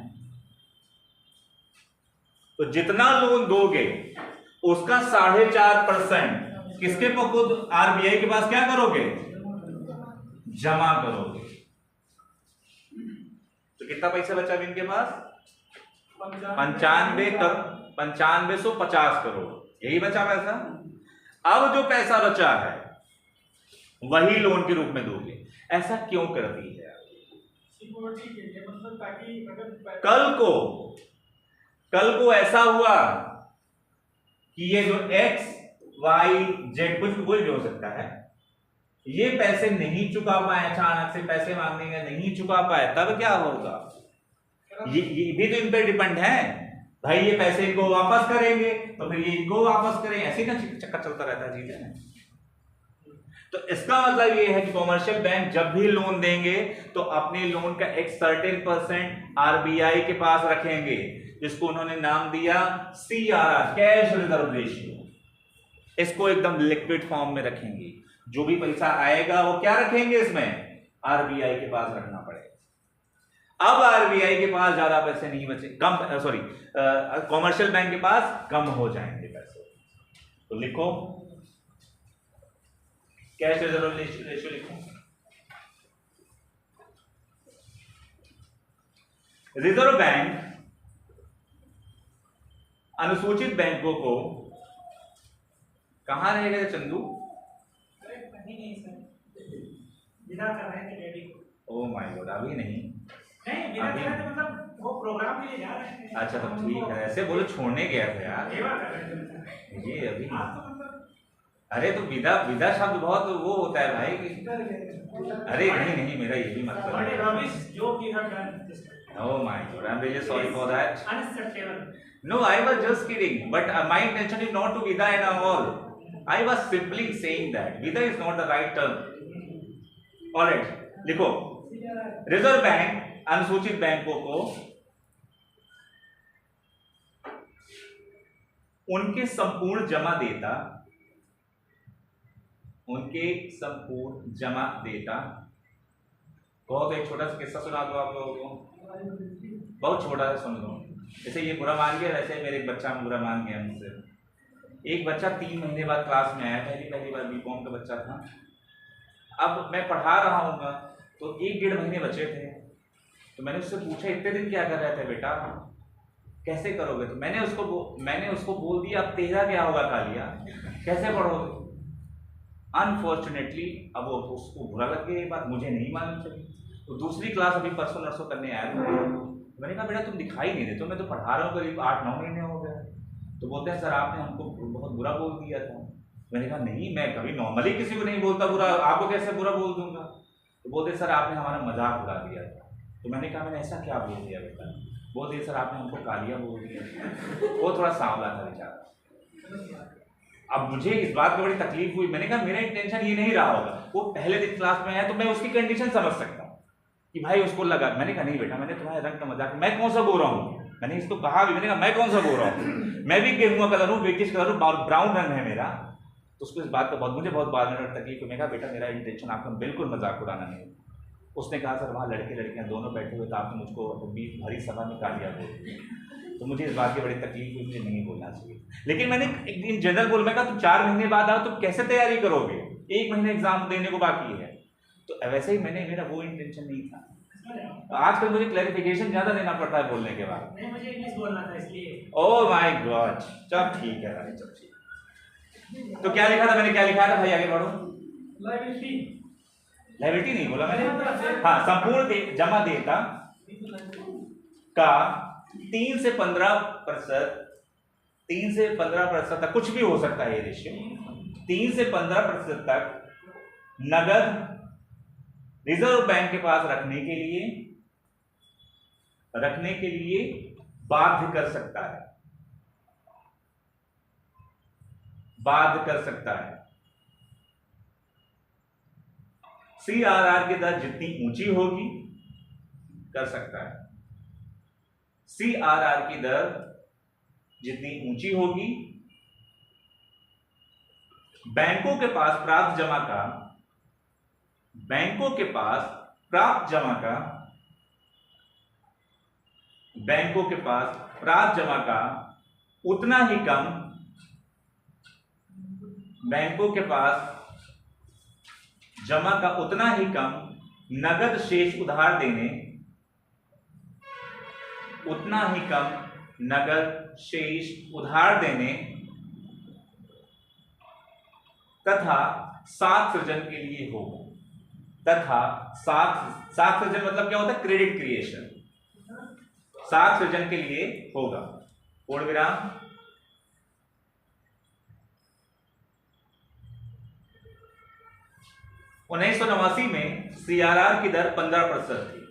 [SPEAKER 1] तो जितना लोन दोगे उसका 4.5% किसके खुद आरबीआई के पास क्या करोगे, जमा करोगे। तो कितना पैसा बचा अभी इनके पास, 9550 करोड़, यही बचा पैसा। अब जो पैसा बचा है वही लोन के रूप में दोगे। ऐसा क्यों करती है,
[SPEAKER 2] सिक्योरिटी के लिए, मतलब ताकि अगर
[SPEAKER 1] कल को ऐसा हुआ कि ये जो एक्स वाई जेड कुछ भी हो सकता है, ये पैसे नहीं चुका पाए, अचानक से पैसे मांगने का नहीं चुका पाए, तब क्या होगा। ये भी तो इन पे डिपेंड है भाई, ये पैसे इनको वापस करेंगे तो फिर ये इनको वापस करें, ऐसे का चक्कर चलता रहता है चीजें। तो इसका मतलब ये है कि कॉमर्शियल बैंक जब भी लोन देंगे तो अपने लोन का एक सर्टेन % आरबीआई के पास रखेंगे, जिसको उन्होंने नाम दिया CRR, कैश रिजर्व रेशियो। इसको एकदम लिक्विड फॉर्म में रखेंगे, जो भी पैसा आएगा वो क्या रखेंगे, इसमें आरबीआई के पास रखना पड़ेगा। अब आरबीआई के पास ज्यादा पैसे नहीं बचे, कम, सॉरी, कॉमर्शियल बैंक के पास कम हो जाएंगे पैसे। तो लिखो कैश रिजर्व रेशियो लिखो। रिजर्व बैंक अनुसूचित बैंकों को कहां रहेगा चंदू,
[SPEAKER 2] नहीं सर, विदा कर रहे थे डैडी को।
[SPEAKER 1] ओ माय गॉड, अभी नहीं,
[SPEAKER 2] विदा कर रहे थे, मतलब वो प्रोग्राम के लिए जा रहे हैं।
[SPEAKER 1] अच्छा तो ठीक है, ऐसे बोलो छोड़ने गया था यार,
[SPEAKER 2] सेवा कर रहे थे
[SPEAKER 1] ये अभी
[SPEAKER 2] आप तो मतलब।
[SPEAKER 1] अरे तो विदा शब्द बहुत वो होता है भाई कि, अरे नहीं मेरा ये भी मतलब
[SPEAKER 2] What a rubbish joke you have done this time.
[SPEAKER 1] Oh my God, I'm really sorry for that.
[SPEAKER 2] Unacceptable.
[SPEAKER 1] No, I was just kidding, but my intention is not to vida and all. I was simply saying that vida is not the right term. All right, लिखो रिजर्व बैंक अनुसूचित बैंकों को उनके संपूर्ण जमा देता, बहुत एक छोटा सा किस्सा सुना दो आप लोगों को, बहुत छोटा सा सुन लो। जैसे ये बुरा मान गया, वैसे मेरे एक बच्चा बुरा मान गया मुझसे। एक बच्चा 3 महीने बाद क्लास में आया, पहली बार बीकॉम का बच्चा था। अब मैं पढ़ा रहा हूँ तो 1-1.5 महीने बचे थे, तो मैंने उससे पूछा इतने दिन क्या कर रहे थे बेटा, कैसे करोगे। तो मैंने उसको बोल दिया अब तेरा क्या होगा कालिया, कैसे पढ़ोगे। अनफॉर्चुनेटली अब वो उसको बुरा लग गया, ये बात मुझे नहीं मालूम चली। तो दूसरी क्लास अभी परसों नरसों करने आया था, मैंने कहा बेटा तुम दिखाई नहीं देते, मैं तो पढ़ा रहा हूँ करीब 8-9 महीने हो गए। तो बोलते हैं सर आपने हमको बहुत बुरा बोल दिया था। मैंने कहा नहीं, मैं कभी नॉर्मली किसी को नहीं बोलता बुरा, आपको कैसे बुरा बोल दूंगा। तो बोलते सर आपने हमारा मजाक उड़ा दिया था। तो मैंने कहा मैंने ऐसा क्या बोल दिया बेटा। बोलते सर आपने हमको कालिया बोल दिया। वो थोड़ा सांवला था बेचारा। अब मुझे इस बात की बड़ी तकलीफ हुई। मैंने कहा मेरा इंटेंशन ये नहीं रहा होगा, वो पहले दिन क्लास में आया तो मैं उसकी कंडीशन समझ सकता हूँ कि भाई उसको लगा। मैंने कहा नहीं बेटा, मैंने तुम्हारे रंग का मजाक, मैं कौन सा बोल रहा हूँ, मैंने इसको कहा भी, मैंने कहा मैं कौन सा बोल रहा हूँ, मैं भी गेहुआ कलर हूँ, ब्रिटिश कलर हूँ, ब्राउन रंग है मेरा। तो उसको इस बात का मुझे बहुत बाद में तकलीफ हुई। मैं कहा बेटा मेरा इंटेंशन आपका बिल्कुल मजाक उड़ाना नहीं। उसने कहा सर वहाँ लड़के लड़कियाँ दोनों बैठे हुए, तो आपने मुझको भरी सभा में कालिया बोल। तो मुझे इस बात की बड़ी तकलीफ हुई, मुझे नहीं बोलना चाहिए। लेकिन मैंने एक दिन जनरल बोल, मैं कहा तुम 4 महीने बाद आओ तो कैसे तैयारी करोगे, 1 महीने एग्जाम देने को बाकी है। तो वैसे ही मेरा वो इंटेंशन नहीं था। आजकल मुझे क्लैरिफिकेशन ज्यादा देना पड़ता है बोलने के बाद।
[SPEAKER 2] नहीं, मुझे इंग्लिश बोलना था इसलिए।
[SPEAKER 1] ओह माय गॉड, चल ठीक है भाई, चल ठीक। तो क्या लिखा था मैंने, क्या लिखा था भाई, आगे बढ़ो। लायबिलिटी नहीं बोला मैंने, हाँ संपूर्ण जमा देता का 3 से 15%, 3 से 15% तक कुछ भी हो सकता है ये रेशियो, 3 से 15% तक नगद रिजर्व बैंक के पास रखने के लिए बाध्य कर सकता है। बाध्य कर सकता है। CRR की दर जितनी ऊंची होगी कर सकता है। CRR की दर जितनी ऊंची होगी, बैंकों के पास प्राप्त जमा का उतना ही कम, बैंकों के पास जमा का उतना ही कम नगद शेष उधार देने, तथा साख सृजन के लिए होगा। साख सृजन मतलब क्या होता है? Credit creation. साख सृजन के लिए होगा। पूर्ण विराम। 1989 में CRR की दर 15% थी।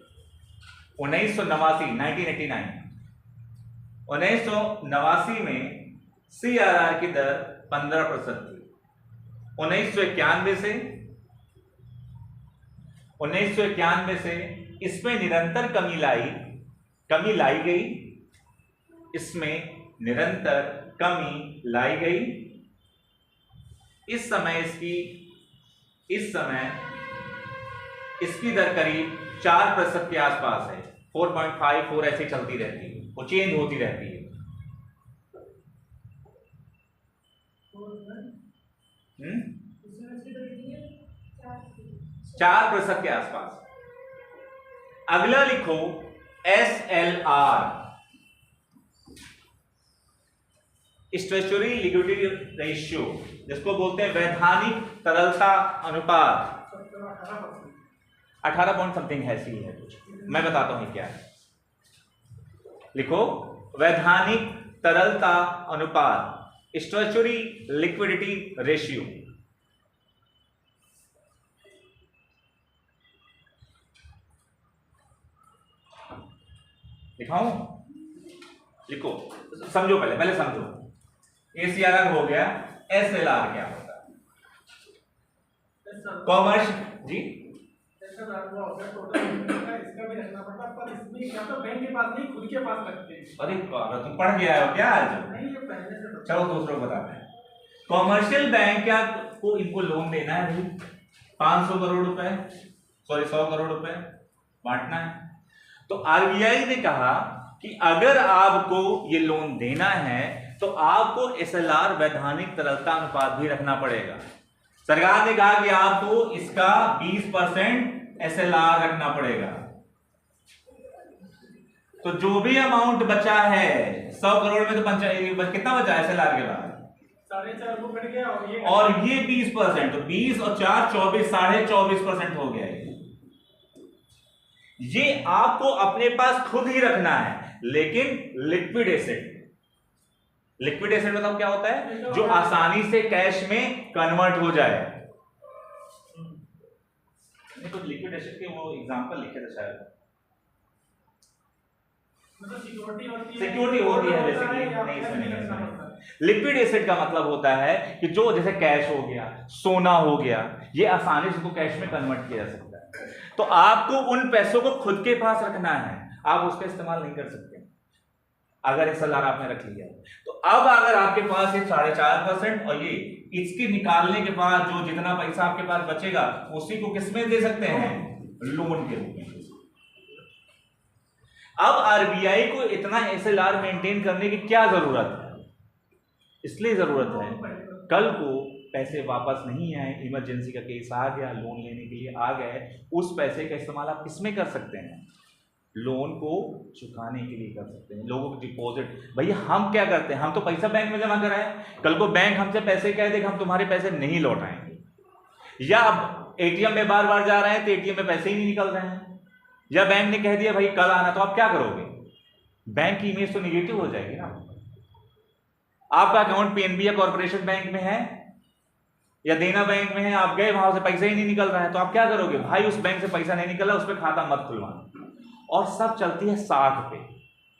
[SPEAKER 1] 1989 में CRR की दर 15% थी। 1991 से इसमें निरंतर कमी लाई गई। इस समय इसकी दर करीब 4% के आसपास है। 4.54 ऐसे चलती रहती है, वो चेंज होती रहती है। 4% के आसपास। अगला लिखो SLR, स्टैट्यूटरी लिक्विडिटी रेशियो, जिसको बोलते हैं वैधानिक तरलता अनुपात। 18 पॉइंट समथिंग ऐसी है कुछ, मैं बताता हूं क्या है। लिखो वैधानिक तरलता अनुपात, स्टैट्यूटरी लिक्विडिटी रेशियो। दिखाऊं? लिखो, समझो पहले समझो। ACRR हो गया, SLR क्या होता है? कॉमर्स जी,
[SPEAKER 2] इसका भी रखना पड़ता है, पर इसमें क्या तो बैंक के पास नहीं, खुद के पास रखते हैं।
[SPEAKER 1] अरे तुम पढ़ गया हो क्या आज?
[SPEAKER 2] नहीं, ये पहले से
[SPEAKER 1] चलो दूसरों को बताते हैं। कॉमर्शियल बैंक क्या को इनको लोन देना है भाई, 500 करोड़ रुपए, सॉरी 100 करोड़ रुपए बांटना है। तो RBI ने कहा कि अगर आपको ये लोन देना है तो आपको SLR वैधानिक तरलता अनुपात भी रखना पड़ेगा। सरकार ने कहा कि आपको इसका 20% SLR रखना पड़ेगा। तो जो भी अमाउंट बचा है 100 करोड़ में, तो कितना बचा SLR के बाद?
[SPEAKER 2] 4.5 वो कट गया,
[SPEAKER 1] और ये 20%, तो 20 और 4 24, 24.5% हो गया। ये आपको अपने पास खुद ही रखना है, लेकिन लिक्विड एसेट मतलब क्या होता है? जो आसानी से कैश में कन्वर्ट हो जाए। कुछ लिक्विड एसेट के वो एग्जांपल लिखे थे शायद,
[SPEAKER 2] मतलब सिक्योरिटी
[SPEAKER 1] होती है बेसिकली। लिक्विड एसेट का मतलब होता है कि जो जैसे कैश हो गया, सोना हो गया, ये आसानी से उसको कैश में कन्वर्ट किया जा सकता है। तो आपको उन पैसों को खुद के पास रखना है, आप उसका इस्तेमाल नहीं कर सकते अगर SLR आपने रख लिया। तो अब अगर आपके पास ये 4.5% और ये इसके निकालने के बाद जो जितना पैसा आपके पास बचेगा उसी को किसमें दे सकते हैं? लोन के रूप में। अब RBI को इतना SLR मेंटेन करने की क्या जरूरत है? इसलिए जरूरत है कल को पैसे वापस नहीं आए, इमरजेंसी का केस आ गया, लोन लेने के लिए आ गए, उस पैसे का इस्तेमाल आप किसमें कर सकते हैं? लोन को चुकाने के लिए कर सकते हैं। लोगों को डिपॉजिट, भैया हम क्या करते हैं? हम तो पैसा बैंक में जमा कराए, कल को बैंक हमसे पैसे कह देगा हम तुम्हारे पैसे नहीं लौटाएंगे, या अब ATM में बार बार जा रहे हैं तो ATM में पैसे ही नहीं निकल रहे हैं, या बैंक ने कह दिया भाई कल आना, तो आप क्या करोगे? बैंक की इमेज तो निगेटिव हो जाएगी ना। आपका अकाउंट PNB या कॉर्पोरेशन बैंक में है या देना बैंक में है, आप गए वहां से पैसा ही नहीं निकल रहा है, तो आप क्या करोगे? भाई उस बैंक से पैसा नहीं निकला, उस पर खाता मत खुलवाना। और सब चलती है 60 पे,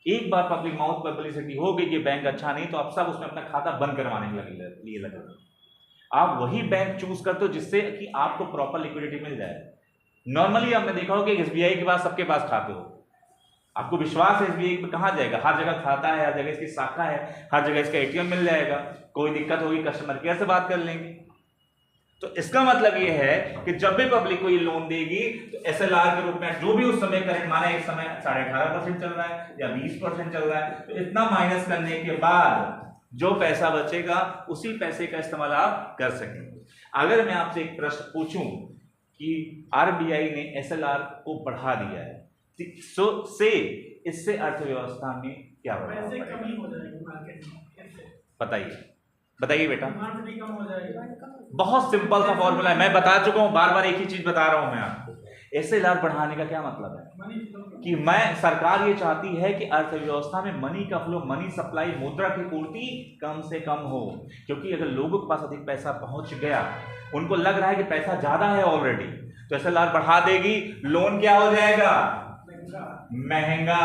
[SPEAKER 1] एक बार पब्लिक माउथ पब्लिसिटी हो गई कि बैंक अच्छा नहीं, तो आप सब उसमें अपना खाता बंद करवाने के लिए लगे। आप वही बैंक चूज करते हो जिससे कि आपको प्रॉपर लिक्विडिटी मिल जाए। नॉर्मली आपने देखा हो कि एसबीआई के पास सबके पास खाते हो, आपको विश्वास है एसबीआई पे कहाँ जाएगा, हर जगह खाता है, हर जगह इसकी शाखा है, हर जगह इसका एटीएम मिल जाएगा, कोई दिक्कत होगी कस्टमर केयर से बात कर लेंगे। तो इसका मतलब ये है कि जब भी पब्लिक को ये लोन देगी तो एसएलआर के रूप में जो भी उस समय करंट, माना एक समय 18.5% चल रहा है या 20% चल रहा है, तो इतना माइनस करने के बाद जो पैसा बचेगा उसी पैसे का इस्तेमाल आप कर सकेंगे। अगर मैं आपसे एक प्रश्न पूछूं कि आरबीआई ने एसएलआर को बढ़ा दिया है, इससे अर्थव्यवस्था में क्या
[SPEAKER 2] पैसे कमी हो जाएगी मार्केट में,
[SPEAKER 1] बताइए बेटा।
[SPEAKER 2] डिमांड भी कम हो जाएगी।
[SPEAKER 1] बहुत सिंपल सा फॉर्मूला है, मैं बता चुका हूं, बार बार एक ही चीज बता रहा हूं मैं आपको। एसएलआर बढ़ाने का क्या मतलब है कि सरकार ये चाहती है कि अर्थव्यवस्था में मनी का फ्लो, मनी सप्लाई, मुद्रा की पूर्ति कम से कम हो, क्योंकि अगर लोगों के पास अधिक पैसा पहुंच गया, उनको लग रहा है कि पैसा ज्यादा है ऑलरेडी, तो एसएलआर बढ़ा देगी, लोन क्या हो जाएगा, महंगा,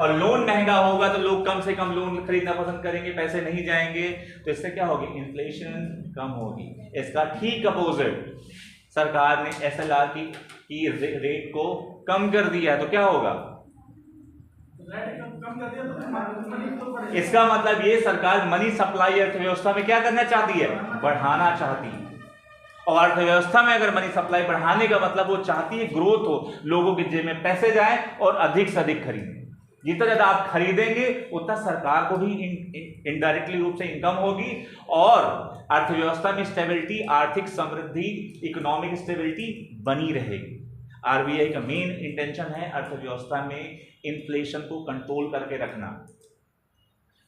[SPEAKER 1] और लोन महंगा होगा तो लोग कम से कम लोन खरीदना पसंद करेंगे, पैसे नहीं जाएंगे, तो इससे क्या होगी, इन्फ्लेशन कम होगी। इसका ठीक अपोजिट सरकार ने एसएलआर की रेट को कम कर दिया है, तो क्या होगा, इसका मतलब ये सरकार मनी सप्लाई अर्थव्यवस्था में क्या करना चाहती है, बढ़ाना चाहती है। और अर्थव्यवस्था में अगर मनी सप्लाई बढ़ाने का मतलब वो चाहती है ग्रोथ हो, लोगों के जेब में पैसे जाए और अधिक से अधिक खरीदें। जितना ज्यादा आप खरीदेंगे उतना सरकार को भी इनडायरेक्टली रूप से इनकम होगी और अर्थव्यवस्था में स्टेबिलिटी, आर्थिक समृद्धि, इकोनॉमिक स्टेबिलिटी बनी रहेगी। आरबीआई का मेन इंटेंशन है अर्थव्यवस्था में इन्फ्लेशन को कंट्रोल करके रखना,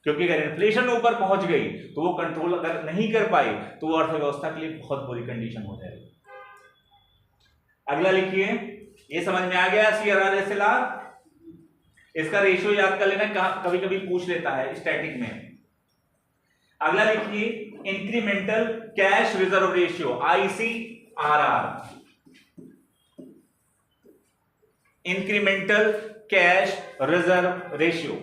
[SPEAKER 1] क्योंकि अगर इन्फ्लेशन ऊपर पहुंच गई तो वो कंट्रोल अगर नहीं कर पाई तो वो अर्थव्यवस्था के लिए बहुत बुरी कंडीशन हो जाएगी। अगला लिखिए, ये समझ में आ गया सीआरआर एसएलआर। इसका रेशियो याद कर लेना, कभी कभी पूछ लेता है स्टैटिक में। अगला लिखिए, incremental cash reserve ratio, ICRR. Incremental cash reserve ratio,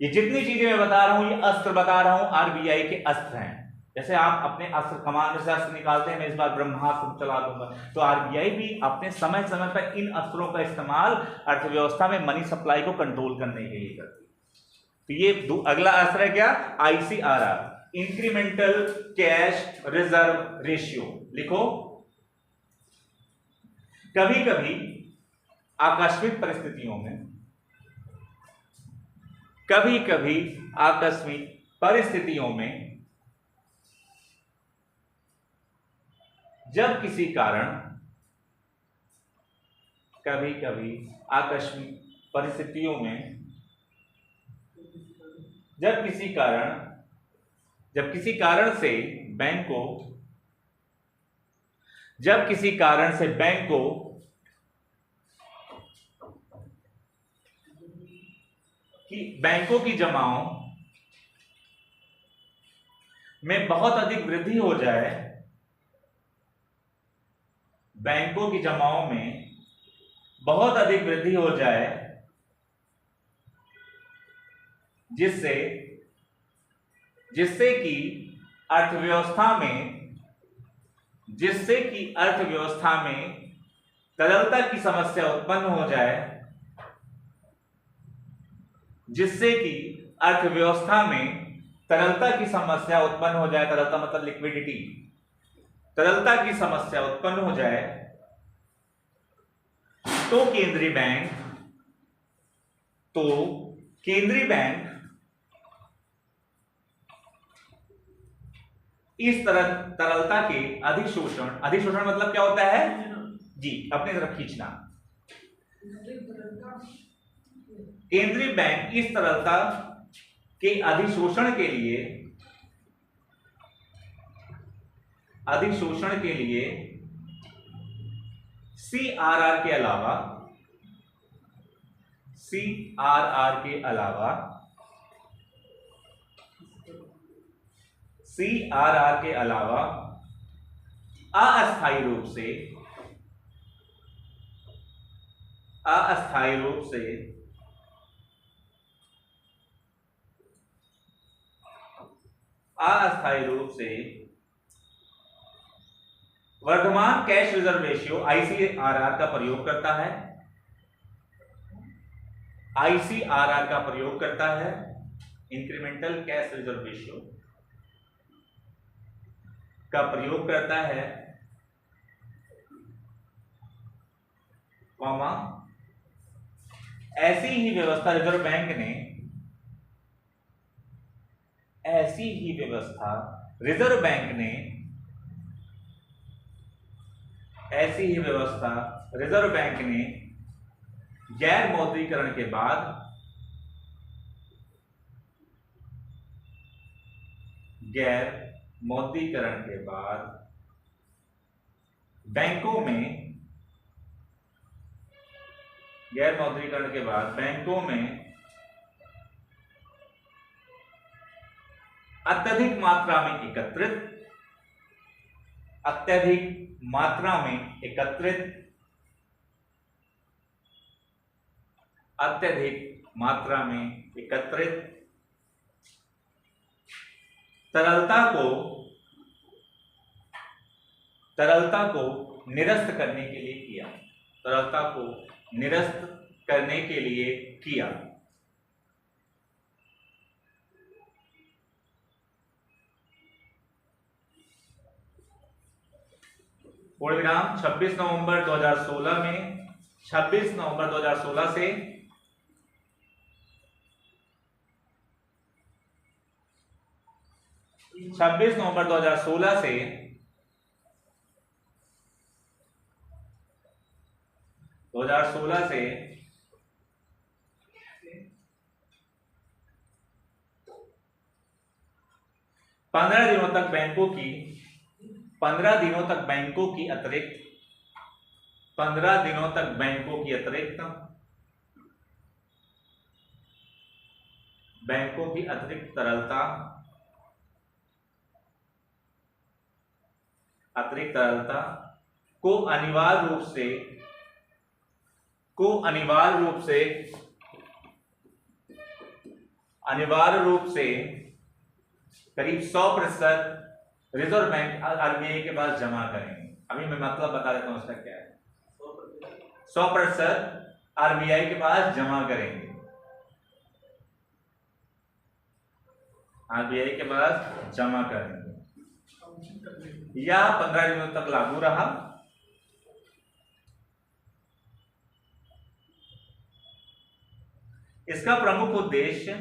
[SPEAKER 1] ये जितनी चीजें मैं बता रहा हूं, ये अस्त्र बता रहा हूं, आरबीआई के अस्त्र हैं। जैसे आप अपने अस्त्र कमान से अस्त्र निकालते हैं, मैं इस बार ब्रह्मास्त्र चला दूंगा, तो आरबीआई भी अपने समय समय पर इन अस्त्रों का इस्तेमाल अर्थव्यवस्था में मनी सप्लाई को कंट्रोल करने के लिए करती है। तो ये अगला अस्त्र है क्या, ICRR, incremental cash reserve ratio. लिखो, कभी कभी आकस्मिक परिस्थितियों में, कभी कभी आकस्मिक परिस्थितियों में जब किसी कारण, कभी कभी आकस्मिक परिस्थितियों में जब किसी कारण से बैंक को, जब किसी कारण से बैंक को कि बैंकों की जमाओं में बहुत अधिक वृद्धि हो जाए, बैंकों की जमाओं में बहुत अधिक वृद्धि हो जाए, जिससे कि अर्थव्यवस्था में तरलता की समस्या उत्पन्न हो जाए, जिससे कि अर्थव्यवस्था में तरलता की समस्या उत्पन्न हो जाए, तरलता मतलब लिक्विडिटी, तरलता की समस्या उत्पन्न हो जाए, तो केंद्रीय बैंक इस तरलता के अधिशोषण मतलब क्या होता है जी, अपनी तरफ खींचना। केंद्रीय बैंक इस तरलता के अधिशोषण के लिए सीआरआर के अलावा अस्थायी रूप से अस्थायी रूप से वर्तमान कैश रिजर्व रेशियो ICRR का प्रयोग करता है, ICRR का प्रयोग करता है, इंक्रीमेंटल कैश रिजर्व रेशियो का प्रयोग करता है, कॉमा ऐसी ही व्यवस्था रिजर्व बैंक ने गैर मौद्रीकरण के बाद बैंकों में अत्यधिक मात्रा में एकत्रित तरलता को निरस्त करने के लिए किया। पूर्ण विराम 26 नवंबर 2016 से 26 नवंबर 2016 से 26 नवंबर 2016 से 15 दिनों तक बैंकों की अतिरिक्त तरलता को अनिवार्य रूप से करीब 100% रिजर्व बैंक RBI के पास जमा करेंगे। अभी मैं मतलब बता देता हूं उसका क्या है। 100% RBI के पास जमा करेंगे, या 15 दिनों तक लागू रहा। इसका प्रमुख उद्देश्य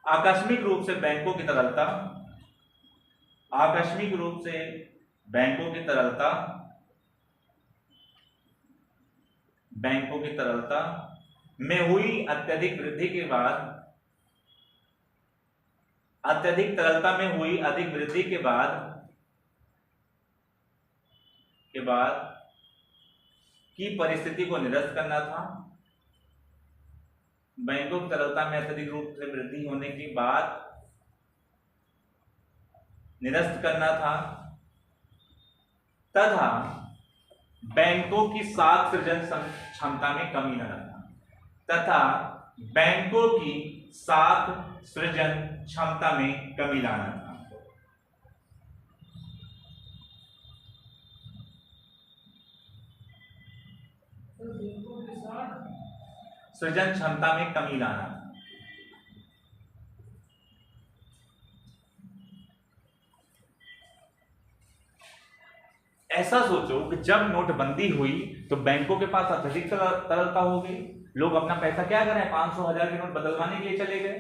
[SPEAKER 1] आकस्मिक रूप से बैंकों की तरलता में हुई अत्यधिक वृद्धि के बाद की परिस्थिति को निरस्त करना था। बैंकों की तरलता में अत्यधिक रूप से वृद्धि होने के बाद निरस्त करना था तथा बैंकों की साख सृजन क्षमता में कमी लाना था। सृजन क्षमता में कमी लाना। ऐसा सोचो कि जब नोटबंदी हुई तो बैंकों के पास अत्यधिक तरलता हो गई। लोग अपना पैसा क्या करें, 500-1000 के नोट बदलवाने के लिए चले गए,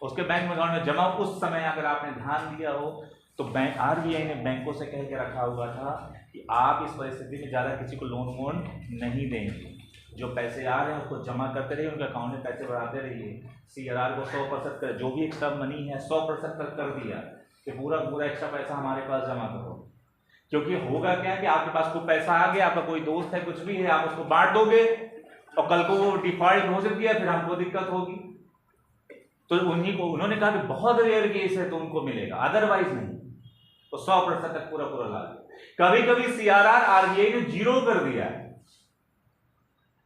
[SPEAKER 1] उसके बैंक अकाउंट में जमा। उस समय अगर आपने ध्यान दिया हो तो बैंक RBI ने बैंकों से कह के रखा हुआ था कि आप इस परिस्थिति में ज्यादा किसी को लोन वोन नहीं देंगे, जो पैसे आ रहे हैं उसको जमा करते रहिए, उनके अकाउंट में पैसे बढ़ाते रहिए। CRR को 100% कर, जो भी एक्स्ट्रा मनी है 100% कर दिया कि पूरा एक्स्ट्रा पैसा हमारे पास जमा करो। क्योंकि होगा क्या कि आपके पास कोई पैसा आ गया, आपका कोई दोस्त है, कुछ भी है, आप उसको बांट दोगे और कल को वो डिफॉल्ट घोषित किया फिर हमको दिक्कत होगी। तो उन्होंने कहा कि बहुत रेयर केस है तो उनको मिलेगा, अदरवाइज नहीं। तो 100% तक पूरा पूरा लागू। कभी कभी सीआरआर आरबीआई ने 0 कर दिया है।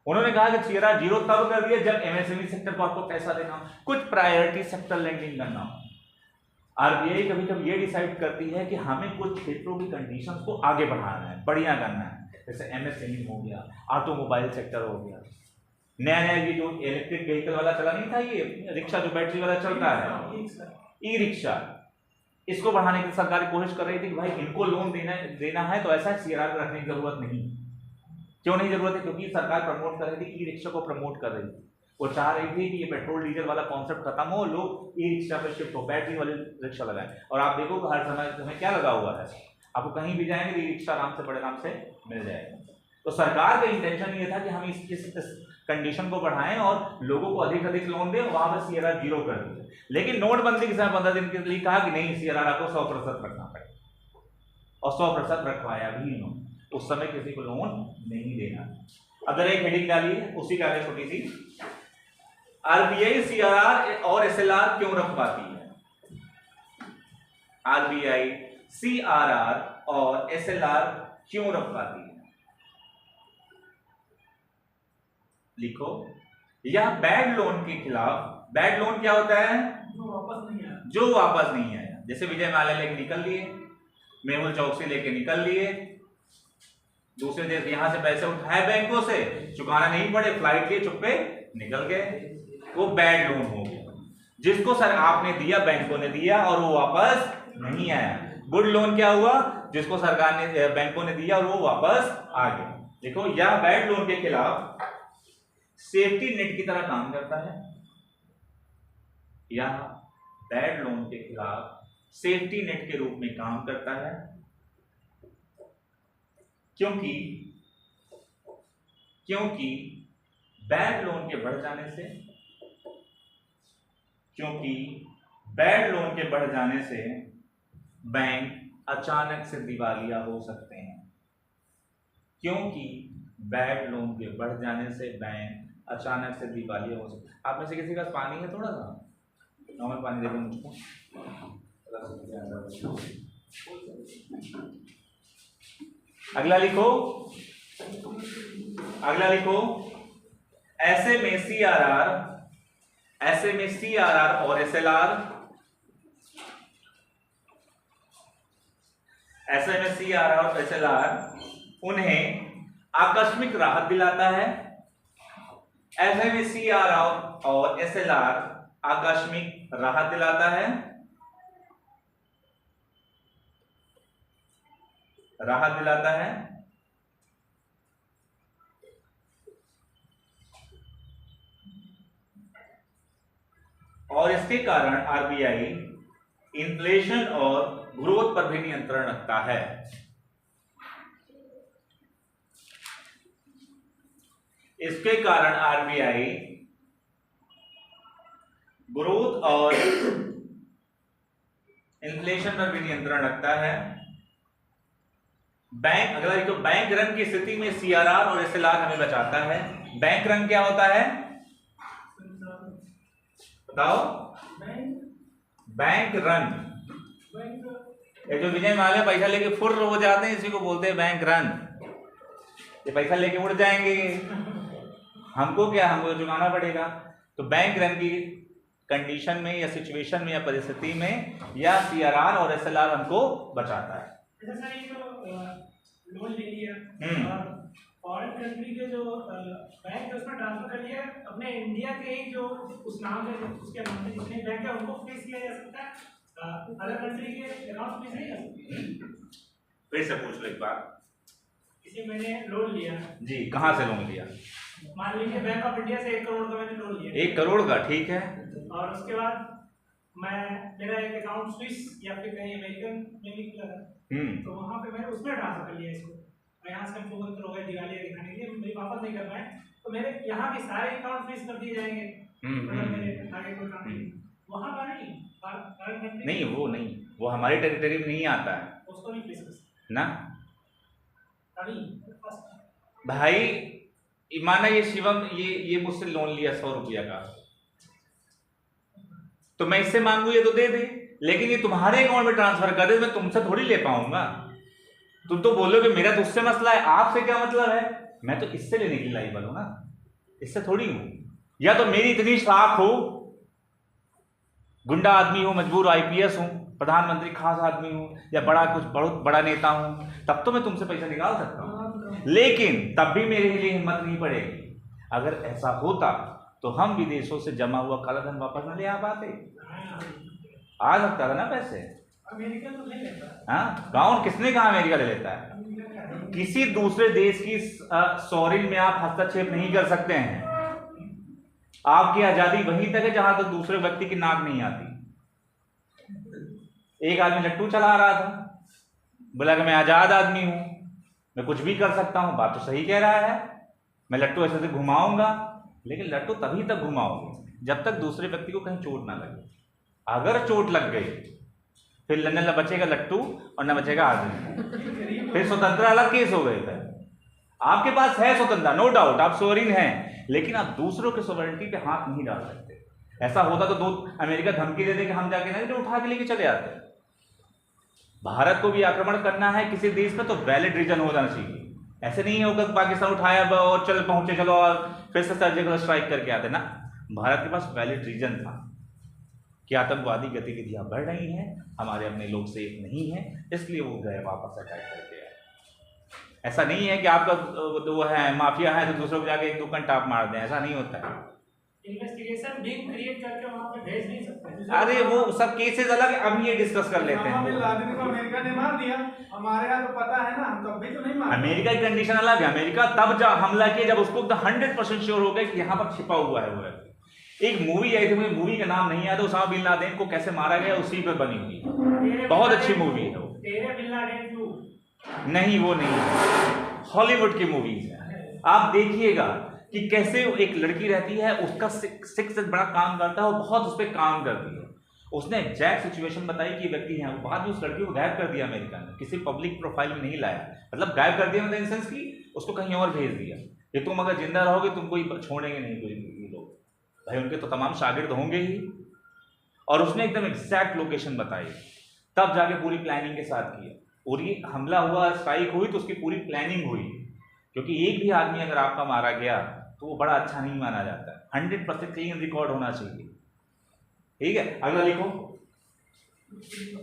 [SPEAKER 1] उन्होंने कहा कि सीआरआर 0 तब कर दिया जब एमएसएमई सेक्टर को आपको पैसा देना हो, कुछ प्रायोरिटी सेक्टर लेंडिंग करना हो। आरबीआई कभी कभी ये डिसाइड करती है कि हमें कुछ क्षेत्रों की कंडीशंस को आगे बढ़ाना है, बढ़िया करना है, जैसे एमएसएमई हो गया, ऑटोमोबाइल सेक्टर हो गया, नया नया ये जो इलेक्ट्रिक व्हीकल वाला चला नहीं था, ये रिक्शा जो बैटरी वाला चलता है, ई रिक्शा, इसको बढ़ाने की सरकार कोशिश कर रही थी कि भाई इनको लोन देना है तो ऐसा सीआरआर रखने की जरूरत नहीं। क्यों नहीं जरूरत है? क्योंकि सरकार प्रमोट कर रही थी, ई रिक्शा को प्रमोट कर रही थी। वो चाह रही थी कि ये पेट्रोल डीजल वाला कॉन्सेप्ट खत्म हो, लोग ई रिक्शा पे शिफ्ट हो, बैटरी वाले रिक्शा लगाएं। और आप देखो हर समय क्या लगा हुआ है, आपको कहीं भी जाएंगे ई रिक्शा आराम से बड़े आराम से मिल जाएगा। तो सरकार का इंटेंशन ये था कि हम इस कंडीशन को बढ़ाएं और लोगों को अधिक अधिक लोन दें, वहां पर सीआरआर 0 कर दिया। लेकिन नोटबंदी के समय 15 दिन के लिए कहा कि नहीं, सीआरआर आपको 100% रखना पड़ेगा, और 100% रखवाया भी इन्होंने। उस समय किसी को लोन नहीं देना। अगर एक हेडिंग डालिए उसी का आगे छोटी सी, आरबीआई सीआरआर और एसएलआर क्यों रखवाती है? आरबीआई सीआरआर और एसएलआर क्यों रखवाती है? लिखो, या बैड लोन के खिलाफ। बैड लोन क्या होता है? जो वापस नहीं आया। जैसे विजय माल्या लेके निकल लिए, मेहुल चौकसी लेके निकल लिए, दूसरे देश यहां से पैसे उठाए बैंकों से, चुकाना नहीं पड़े, फ्लाइट लिए चुप्पे निकल गए, वो बैड लोन हो गया। जिसको सर आपने दिया, बैंकों ने दिया और वो वापस नहीं आया। गुड लोन क्या हुआ? जिसको सरकार ने, बैंकों ने दिया और वो वापस आ गया। देखो, या बैड लोन के खिलाफ सेफ्टी नेट की तरह काम करता है, या बैड लोन के खिलाफ सेफ्टी नेट के रूप में काम करता है। क्योंकि बैड लोन के बढ़ जाने से, बैंक अचानक से दिवालिया हो सकते हैं। आप में से किसी का पानी है? थोड़ा सा नॉर्मल पानी दे दो मुझको। अगला लिखो, ऐसे में सीआरआर और एसएलआर, उन्हें आकस्मिक राहत दिलाता है। ऐसे में सीआरआर और एसएलआर आकस्मिक राहत दिलाता है, और इसके कारण आरबीआई इन्फ्लेशन और ग्रोथ पर भी नियंत्रण रखता है। इसके कारण आरबीआई ग्रोथ और इन्फ्लेशन पर भी नियंत्रण रखता है। बैंक रन की स्थिति में सीआरआर और एसएलआर हमें बचाता है। बैंक रन क्या होता है बताओ? बैंक रन, ये जो विजय माल्या पैसा लेके फुर्र हो जाते हैं, इसी को बोलते हैं बैंक रन। ये पैसा लेके उड़ जाएंगे, हमको चुकाना पड़ेगा। तो बैंक रन की कंडीशन में या सिचुएशन में या परिस्थिति में या सीआरआर और एसएलआर हमको बचाता है।
[SPEAKER 2] जैसा ये जो लोन ले लिया और फॉरेन कंट्री के जो बैंक है उसमें ट्रांसफर कर लिया, अपने इंडिया के ही जो उस नाम से उसके नाम से जितने बैंक है उनको फ्रीज किया जा सकता है, अदर कंट्री के अकाउंट फ्रीज नहीं कर सकते।
[SPEAKER 1] फिर से पूछ लो एक बार।
[SPEAKER 2] किसी मैंने लोन लिया
[SPEAKER 1] जी, कहाँ से लोन लिया?
[SPEAKER 2] मान लीजिए बैंक ऑफ इंडिया से 1 करोड़ का मैंने लोन लिया।
[SPEAKER 1] 1 करोड़ का, ठीक है।
[SPEAKER 2] और उसके बाद मेरा एक अकाउंट स्विस या फिर कहीं अमेरिकन में निकला, तो वहां पे मैंने उसमें ट्रांसफर कर लिया इसको। यहाँ से हमको हो गए दिवालिया दिखाने के लिए, मेरी वापस नहीं कर पाए, तो मेरे यहाँ के सारे अकाउंट फ्रीज कर दिए जाएंगे। मेरे आगे कोई काम नहीं, वहाँ का नहीं,
[SPEAKER 1] वो हमारी टेरिटरी में नहीं आता है,
[SPEAKER 2] उसको नहीं फ्रीज कर सकते
[SPEAKER 1] ना भाई। माना ये शिवम ये मुझसे लोन लिया 100 रुपया का, तो मैं इससे मांगू ये तो दे दे, लेकिन ये तुम्हारे अकाउंट में ट्रांसफर कर दे, मैं तुमसे थोड़ी ले पाऊंगा। तुम तो बोलोगे मेरा तो उससे मसला है, आपसे क्या मतलब है? मैं तो इससे लेने के लिए लाइबल हूं ना, इससे थोड़ी हूं। या तो मेरी इतनी साख हो, गुंडा आदमी हो, मजबूर आईपीएस हूं, प्रधानमंत्री खास आदमी हूं, या बहुत बड़ा नेता हूं, तब तो मैं तुमसे पैसा निकाल सकता हूं, लेकिन तब भी मेरे लिए हिम्मत नहीं पड़ेगी। अगर ऐसा होता तो हम विदेशों से जमा हुआ काला धन वापस न ले आ पाते, आ सकता था ना पैसे।
[SPEAKER 2] अमेरिका तो ले लेता है।
[SPEAKER 1] हाँ, गाँव किसने कहा अमेरिका ले लेता है? किसी दूसरे देश की सॉवरेन में आप हस्तक्षेप नहीं कर सकते हैं। आपकी आजादी वहीं तक है जहां तक दूसरे व्यक्ति की नाक नहीं आती। एक आदमी लट्टू चला रहा था, बोला कि मैं आजाद आदमी हूं, मैं कुछ भी कर सकता हूं। बात तो सही कह रहा है, मैं लट्टू ऐसे घुमाऊंगा, लेकिन लट्टू तभी तक घुमाओगे जब तक दूसरे व्यक्ति को कहीं चोट ना लगे। अगर चोट लग गई फिर न बचेगा लट्टू और न बचेगा आदमी, फिर स्वतंत्रता अलग केस हो गए थे। आपके पास है स्वतंत्रता, नो डाउट, आप सोवरेन हैं, लेकिन आप दूसरों के सोवरेनिटी पे हाथ नहीं डाल सकते। ऐसा होता तो अमेरिका धमकी दे दे कि हम जाके ना उठा के लेके चले आते। भारत को भी आक्रमण करना है किसी देश में तो वैलिड रीजन हो जाना चाहिए। ऐसे नहीं होगा पाकिस्तान उठाया और चल पहुंचे, चलो और फिर से सर्जिकल स्ट्राइक करके आते ना। भारत के पास वैलिड रीजन था कि आतंकवादी गतिविधियां बढ़ रही हैं, हमारे अपने लोग सेफ नहीं है, इसलिए वो गए वापस अटैक करके आए। ऐसा नहीं है कि आपका वो है माफिया है तो दूसरों को जाके एक दो घंटा मार दें, ऐसा नहीं होता है।
[SPEAKER 2] इन्वेस्टिगेशन विंग क्रिएट करके वहां पे भेज नहीं सकते।
[SPEAKER 1] अरे वो सब केसेस अलग है, अब ये डिस्कस कर लेते हैं।
[SPEAKER 2] अमेरिका ने मार दिया, हमारे यहाँ तो पता है ना, हम तब भी तो नहीं मार।
[SPEAKER 1] अमेरिका की कंडीशन अलग है। अमेरिका तब जब हमला किया जब उसको 100% श्योर हो गया कि यहाँ पर छिपा हुआ है वो है। एक मूवी आई थी, मुझे मूवी का नाम नहीं आता, उसामा बिन लादेन को कैसे मारा गया उसी पर बनी हुई, बहुत अच्छी मूवी है वो। नहीं, वो नहीं, हॉलीवुड की मूवीज है। आप देखिएगा कि कैसे एक लड़की रहती है, उसका सिक्स बड़ा काम करता है, वो बहुत उस पर काम करती है। उसने एग्जैक्ट सिचुएशन बताई कि व्यक्ति है, बाद में उस लड़की को गायब कर दिया अमेरिका ने, किसी पब्लिक प्रोफाइल में नहीं लाया, मतलब गायब कर दिया इन सेंस की उसको कहीं और भेज दिया कि तुम अगर जिंदा रहोगे तुमको छोड़ेंगे नहीं कोई लोग, भाई उनके तो तमाम शागिर्द होंगे ही। और उसने एकदम एग्जैक्ट लोकेशन बताई, तब जाके पूरी प्लानिंग के साथ किया। और ये हमला हुआ, स्ट्राइक हुई तो उसकी पूरी प्लानिंग हुई, क्योंकि एक भी आदमी अगर आपका मारा गया तो वो बड़ा अच्छा नहीं माना जाता है। 100% क्लीन रिकॉर्ड होना चाहिए। ठीक है, अगला लिखो,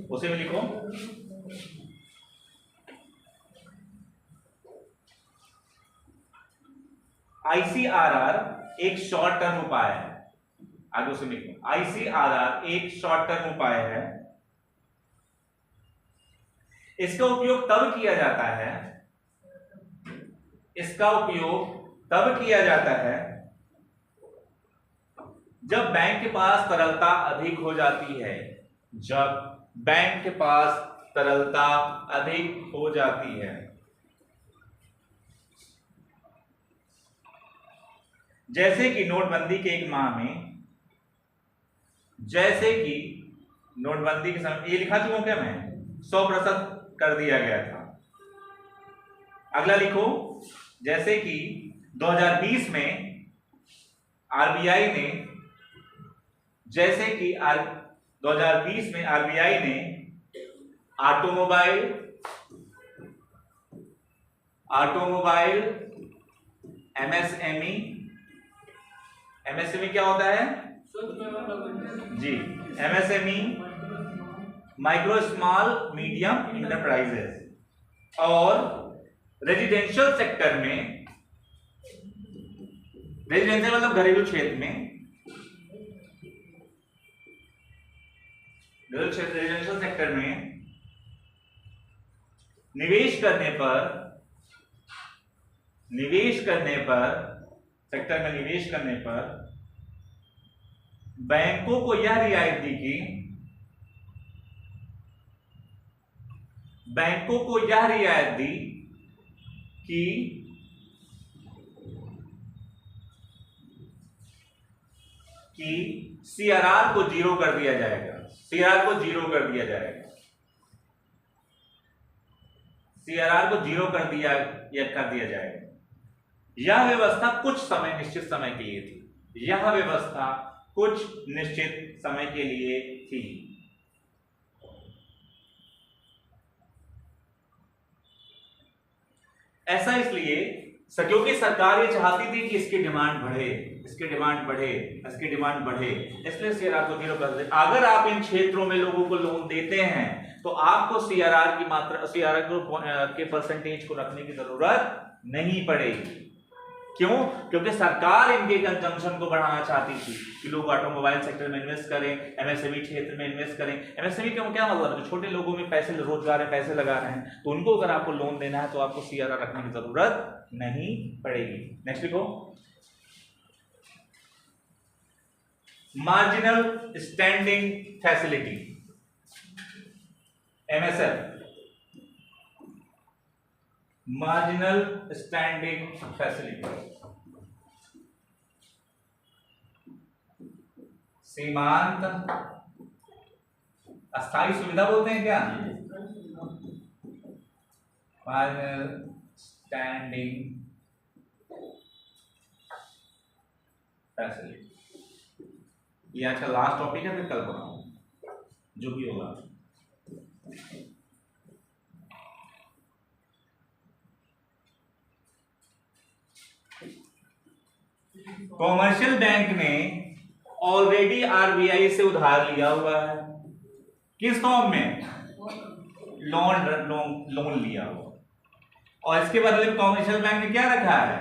[SPEAKER 1] उसे में लिखो। आईसीआरआर एक शॉर्ट टर्म उपाय है, आगे उसे लिखो। आईसीआरआर एक शॉर्ट टर्म उपाय है। इसका उपयोग तब किया जाता है, इसका उपयोग तब किया जाता है जब बैंक के पास तरलता अधिक हो जाती है, जब बैंक के पास तरलता अधिक हो जाती है। जैसे कि नोटबंदी के एक माह में, जैसे कि नोटबंदी के समय, ये लिखा चुका क्या मैं, 100% कर दिया गया था। अगला लिखो, जैसे कि 2020 में आरबीआई ने, जैसे कि 2020 में आरबीआई ने ऑटोमोबाइल एमएसएमई क्या होता है जी, MSME micro small medium enterprises, और रेजिडेंशियल सेक्टर में, रेजिडेंशियल मतलब घरेलू क्षेत्र में, रेजिडेंशियल सेक्टर में निवेश करने पर सेक्टर में निवेश करने पर बैंकों को यह रियायत दी कि सीआरआर को जीरो कर दिया जाएगा, सीआरआर को जीरो कर दिया जाएगा, सीआरआर को जीरो कर दिया जाएगा। यह व्यवस्था कुछ समय, निश्चित समय के लिए थी। यह व्यवस्था कुछ निश्चित समय के लिए थी। ऐसा इसलिए क्योंकि सरकार ये चाहती थी कि इसकी डिमांड बढ़े, इसकी डिमांड बढ़े, इसकी डिमांड बढ़े, इसलिए सीआरआर को 0 कर देते। अगर आप इन क्षेत्रों में लोगों को लोन देते हैं तो आपको सीआरआर की मात्रा, सीआरआर के परसेंटेज को रखने की जरूरत नहीं पड़ेगी। क्यों? क्योंकि सरकार इनके कंजम्पशन को बढ़ाना चाहती थी कि लोग ऑटोमोबाइल सेक्टर में इन्वेस्ट करें, एमएसएमई क्षेत्र में इन्वेस्ट करें। एमएसएमई का क्या मतलब है? जो छोटे लोगों में पैसे रोजगार है, पैसे लगा रहे हैं, तो उनको अगर आपको लोन देना है तो आपको सीआरआर रखने की जरूरत नहीं पड़ेगी। नेक्स्ट लिखो, marginal standing facility, MSF, marginal standing facility, सीमांत अस्थायी सुविधा बोलते हैं क्या? Marginal standing facility. ये आज का लास्ट टॉपिक है, फिर कल पढ़ाऊंगा जो भी होगा। कॉमर्शियल बैंक ने ऑलरेडी आरबीआई से उधार लिया हुआ है। किस फॉर्म में? लोन लिया हुआ, और इसके बदले में कॉमर्शियल बैंक ने क्या रखा है?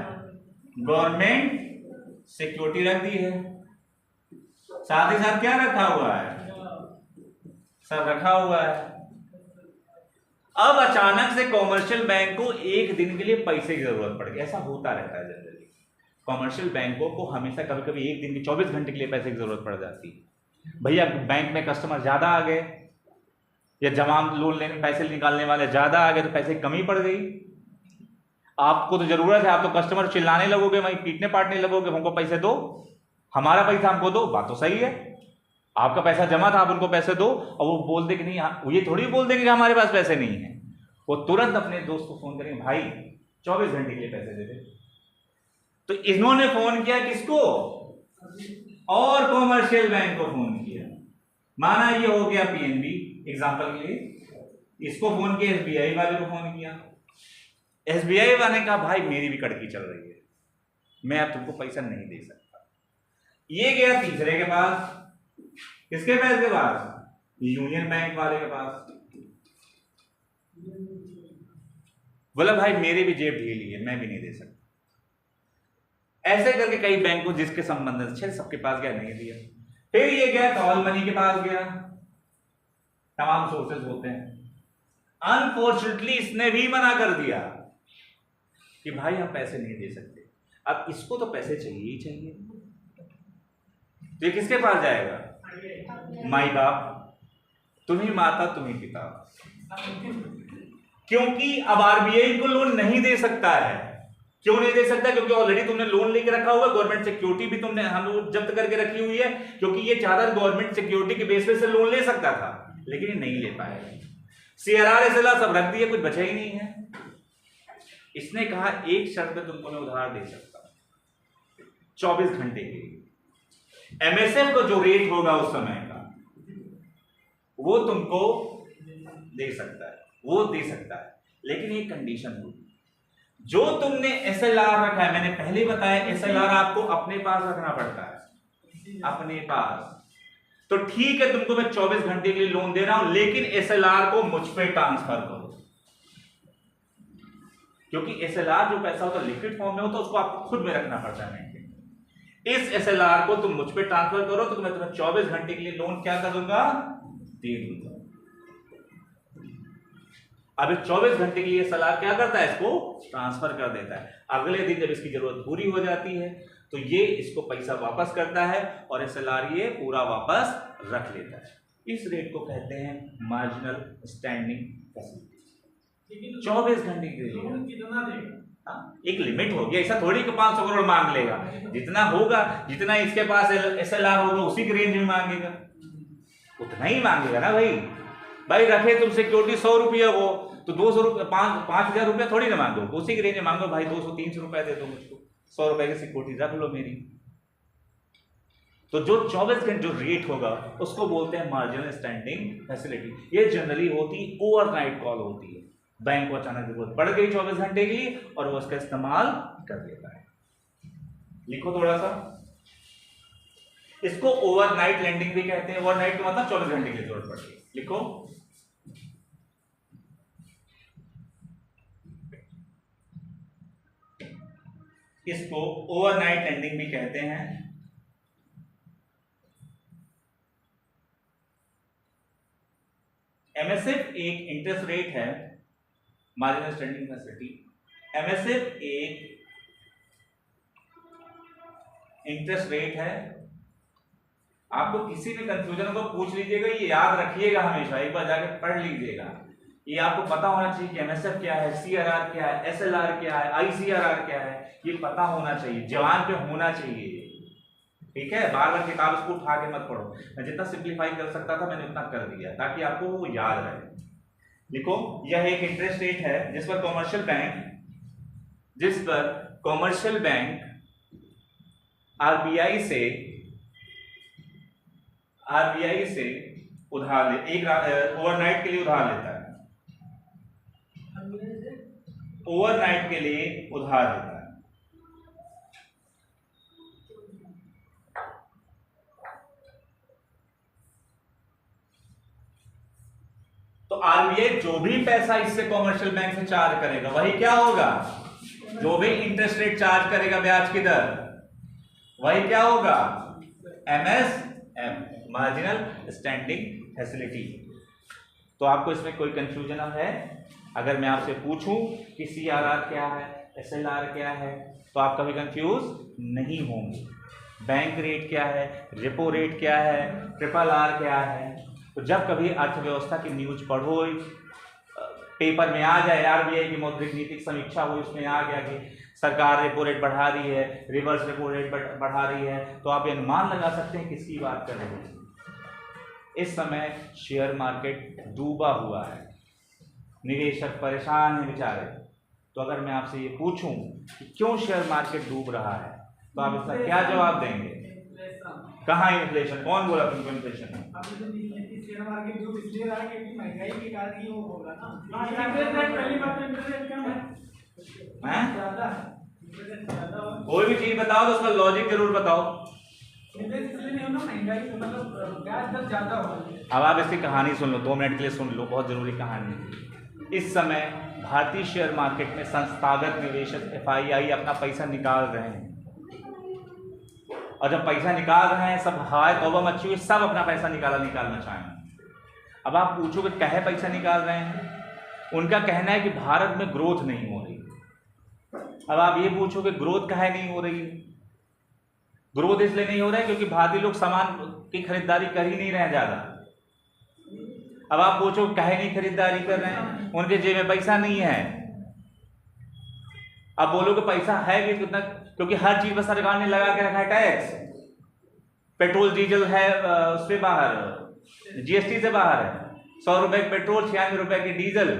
[SPEAKER 1] गवर्नमेंट सिक्योरिटी रख दी है। साथ ही साथ क्या रखा हुआ है? सब रखा हुआ है। अब अचानक से कॉमर्शियल बैंक को एक दिन के लिए पैसे की जरूरत पड़ गई। ऐसा होता रहता है जनरली, कॉमर्शियल बैंकों को हमेशा कभी कभी एक दिन की 24 घंटे के लिए पैसे की जरूरत पड़ जाती है। भैया बैंक में कस्टमर ज्यादा आ गए, या जमा लोन लेने पैसे निकालने वाले ज्यादा आ गए, तो पैसे की कमी पड़ गई। आपको तो जरूरत है, आप तो कस्टमर चिल्लाने लगोगे, वहीं पीटने पाटने लगोगे, हमको पैसे दो, हमारा पैसा हमको दो। बात तो सही है, आपका पैसा जमा था, आप उनको पैसे दो, और वो बोल दे कि नहीं, वो ये थोड़ी बोल देंगे कि हमारे पास पैसे नहीं है। वो तुरंत अपने दोस्त को फोन करेंगे, भाई 24 घंटे के लिए पैसे दे दे। तो इन्होंने फोन किया किसको? और कॉमर्शियल बैंक को फोन किया। माना ये हो गया पीएनबी एग्जांपल के लिए, इसको फोन किया, एसबीआई वाले को फोन किया। एसबीआई वाले कहा भाई मेरी भी कड़की चल रही है, मैं अब तुमको पैसा नहीं दे सकता। ये गया तीसरे के पास, किसके पास? के पास यूनियन बैंक वाले के पास। बोला भाई मेरी भी जेब ढीली है, मैं भी नहीं दे सकता। ऐसे करके कई बैंकों जिसके संबंध से सबके पास गया, नहीं दिया। फिर ये गया कॉल मनी के पास गया, तमाम सोर्सेज होते हैं। अनफॉर्चुनेटली इसने भी मना कर दिया कि भाई हम पैसे नहीं दे सकते। अब इसको तो पैसे चाहिए ही चाहिए, तो ये किसके पास जाएगा? माई बाप, तुम्ही माता तुम्ही पिता। क्योंकि अब आरबीआई को लोन नहीं दे सकता है। क्यों नहीं दे सकता? क्योंकि ऑलरेडी तुमने लोन लेके रखा हुआ है, गवर्नमेंट सिक्योरिटी भी तुमने हम जब्त करके रखी हुई है। क्योंकि ये चाहता गवर्नमेंट सिक्योरिटी के बेस पे से लोन ले सकता था, लेकिन ये नहीं ले पाया। सीआरआर एसएलआर सब रख दिए, कुछ बचा ही नहीं है। इसने कहा एक शर्त पे तुमको मैं उधार दे सकता हूं, 24 घंटे के लिए। एमएसएफ को जो रेट होगा उस समय का, वो तुमको दे सकता है, वो दे सकता है, लेकिन एक कंडीशन होगी। जो तुमने एसएलआर रखा है, मैंने पहले बताया एसएलआर आपको अपने पास रखना पड़ता है, अपने पास। तो ठीक है, तुमको मैं 24 घंटे के लिए लोन दे रहा हूं, लेकिन एसएलआर को मुझ पे ट्रांसफर करो। क्योंकि एसएलआर जो पैसा होता है लिक्विड फॉर्म में होता है, उसको आपको खुद में रखना पड़ता है। इस एसएलआर को तुम मुझ पे ट्रांसफर करो तो मैं तुम्हें 24 घंटे के लिए लोन क्या कर दूंगा? दे दूंगा। अब 24 घंटे के लिए एसएलआर क्या करता है? इसको ट्रांसफर कर देता है। अगले दिन जब इसकी जरूरत पूरी हो जाती है तो ये इसको पैसा वापस करता है और एसएलआर ये पूरा वापस रख लेता है। इस रेट को कहते हैं मार्जिनल स्टैंडिंग फैसिलिटी। 24 घंटे के लिए
[SPEAKER 2] कितना देगा?
[SPEAKER 1] एक लिमिट होगी, ऐसा थोड़ी कि 500 करोड़ मांग लेगा। जितना होगा, जितना इसके पास एसएलआर होगा उसी के रेंज में मांगेगा, उतना ही मांगेगा ना भाई। भाई रखे तुम सिक्योरिटी 100 रुपया हो तो 200 रुपया 5,000 रुपया थोड़ी ना मांगो, उसी के रेंज में मांगो। भाई 200-300 रुपया दे दो मुझको, 100 रुपए की सिक्योरिटी रख लो मेरी। तो जो 24 घंटे जो रेट होगा उसको बोलते हैं मार्जिनल स्टैंडिंग फैसिलिटी। ये जनरली होती ओवरनाइट कॉल होती है, बैंक को अचानक जरूरत पड़ गई 24 घंटे की और वो उसका इस्तेमाल कर लेता है। लिखो थोड़ा सा, इसको ओवरनाइट लेंडिंग भी कहते हैं। ओवरनाइट का मतलब 24 घंटे की जरूरत पड़ती है। लिखो, इसको ओवरनाइट लेंडिंग भी कहते हैं। एमएसएफ एक इंटरेस्ट रेट है, मार्जिनल स्टैंडिंग फैसिलिटी। एमएसएफ एक इंटरेस्ट रेट है। आपको किसी भी कंफ्यूजन को पूछ लीजिएगा, ये याद रखिएगा हमेशा, एक बार जाके पढ़ लीजिएगा। ये आपको पता होना चाहिए कि एमएसएफ क्या है, सीआरआर क्या है, एसएलआर क्या है, आईसीआरआर क्या है, ये पता होना चाहिए, जवान पे होना चाहिए। ठीक है, बार बार किताब इसको उठा के मत पढ़ो। मैं जितना सिंप्लीफाई कर सकता था मैंने उतना कर दिया ताकि आपको वो याद रहे। लिखो, यह एक इंटरेस्ट रेट है जिस पर कॉमर्शियल बैंक आरबीआई से उधार ले, एक ओवरनाइट के लिए उधार लेता है, ओवरनाइट के लिए उधार लेता है। तो आरबीआई जो भी पैसा इससे कॉमर्शियल बैंक से चार्ज करेगा वही क्या होगा, जो भी इंटरेस्ट रेट चार्ज करेगा ब्याज की दर, वही क्या होगा, एमएसएफ, मार्जिनल स्टैंडिंग फैसिलिटी। तो आपको इसमें कोई कंफ्यूजन है? अगर मैं आपसे पूछूं कि सीआरआर क्या है, एसएलआर क्या है, तो आप कभी कंफ्यूज नहीं होंगे। बैंक रेट क्या है, रेपो रेट क्या है, ट्रिपल आर क्या है। तो जब कभी अर्थव्यवस्था की न्यूज पढ़ो, पेपर में आ जाए आरबीआई की मौद्रिक नीति समीक्षा हुई, उसमें आ गया कि सरकार रेपो रेट बढ़ा रही है, रिवर्स रेपो रेट बढ़ा रही है, तो आप ये अनुमान लगा सकते हैं किसकी बात कर रहे हैं। इस समय शेयर मार्केट डूबा हुआ है, निवेशक परेशान है बेचारे। तो अगर मैं आपसे ये पूछूं कि क्यों शेयर मार्केट डूब रहा है, तो आप इसका क्या जवाब देंगे? कहाँ इन्फ्लेशन? कौन बोला तुमको इन्फ्लेशन है?
[SPEAKER 2] शेयर मार्केट जो इसलिए रहा कि महंगाई के कारण ही वो होगा ना। इंटरेस्ट रेट पहली बात तो इंटरेस्ट रेट कम है, ज्यादा
[SPEAKER 1] कोई भी चीज बताओ तो उसका लॉजिक जरूर बताओ।
[SPEAKER 2] महंगाई मतलब ब्याज दर ज्यादा होगा।
[SPEAKER 1] अब आप इसकी कहानी सुन लो, 2 मिनट के लिए सुन लो, बहुत जरूरी कहानी है। इस समय भारतीय शेयर मार्केट में संस्थागत निवेशक एफआईआई अपना पैसा निकाल रहे हैं, और जब पैसा निकाल रहे हैं सब हाय तौबा मची हुई, सब अपना पैसा निकालना चाहेंगे। अब आप पूछोगे कहे पैसा निकाल रहे हैं, उनका कहना है कि भारत में ग्रोथ नहीं हो रही। अब आप ये पूछोगे ग्रोथ काहे नहीं हो रही? ग्रोथ इसलिए नहीं हो रहा है क्योंकि भारतीय लोग सामान की खरीदारी कर ही नहीं रहे ज्यादा। अब आप पूछो काहे नहीं खरीदारी कर रहे हैं, उनके जेब में पैसा नहीं है। अब बोलोगे पैसा है भी कितना, क्योंकि हर चीज पर सरकार ने लगा के रखा है टैक्स। पेट्रोल डीजल है उससे बाहर, जीएसटी से बाहर है। 100 रुपए के पेट्रोल, 96 रुपए के डीजल,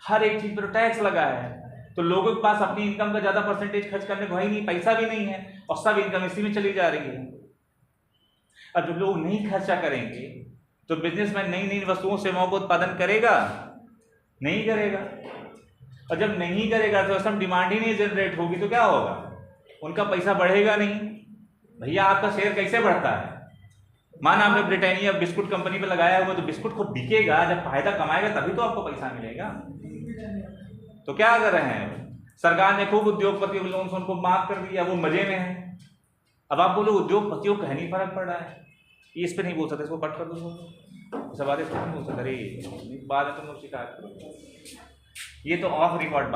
[SPEAKER 1] हर एक चीज पर टैक्स लगा है। तो लोगों के पास अपनी इनकम का ज्यादा परसेंटेज खर्च करने को है ही नहीं, पैसा भी नहीं है, और सब इनकम इसी में चली जा रही है। अब जब लोग नहीं खर्चा करेंगे तो बिजनेसमैन नई नई वस्तुओं सेवाओं का उत्पादन करेगा? नहीं करेगा। और जब नहीं करेगा तो असम डिमांड ही नहीं जनरेट होगी तो क्या होगा? उनका पैसा बढ़ेगा नहीं। भैया आपका शेयर कैसे बढ़ता है? मान आपने ब्रिटानिया बिस्कुट कंपनी पे लगाया हुआ, तो बिस्कुट खुद बिकेगा, जब फायदा कमाएगा तभी तो आपको पैसा मिलेगा। तो क्या कर रहे हैं? सरकार ने खूब उद्योगपति लोन से उनको माफ कर दिया, वो मजे में है। अब आप बोलो उद्योगपतियों को नहीं फर्क पड़ रहा है, ये इस पे नहीं बोल सकते, इसको कट कर दो, सब बात इस पर नहीं बोल सकते। अरे बाद में तुम लोग शिकायत करो, ये तो ऑफ रिकॉर्ड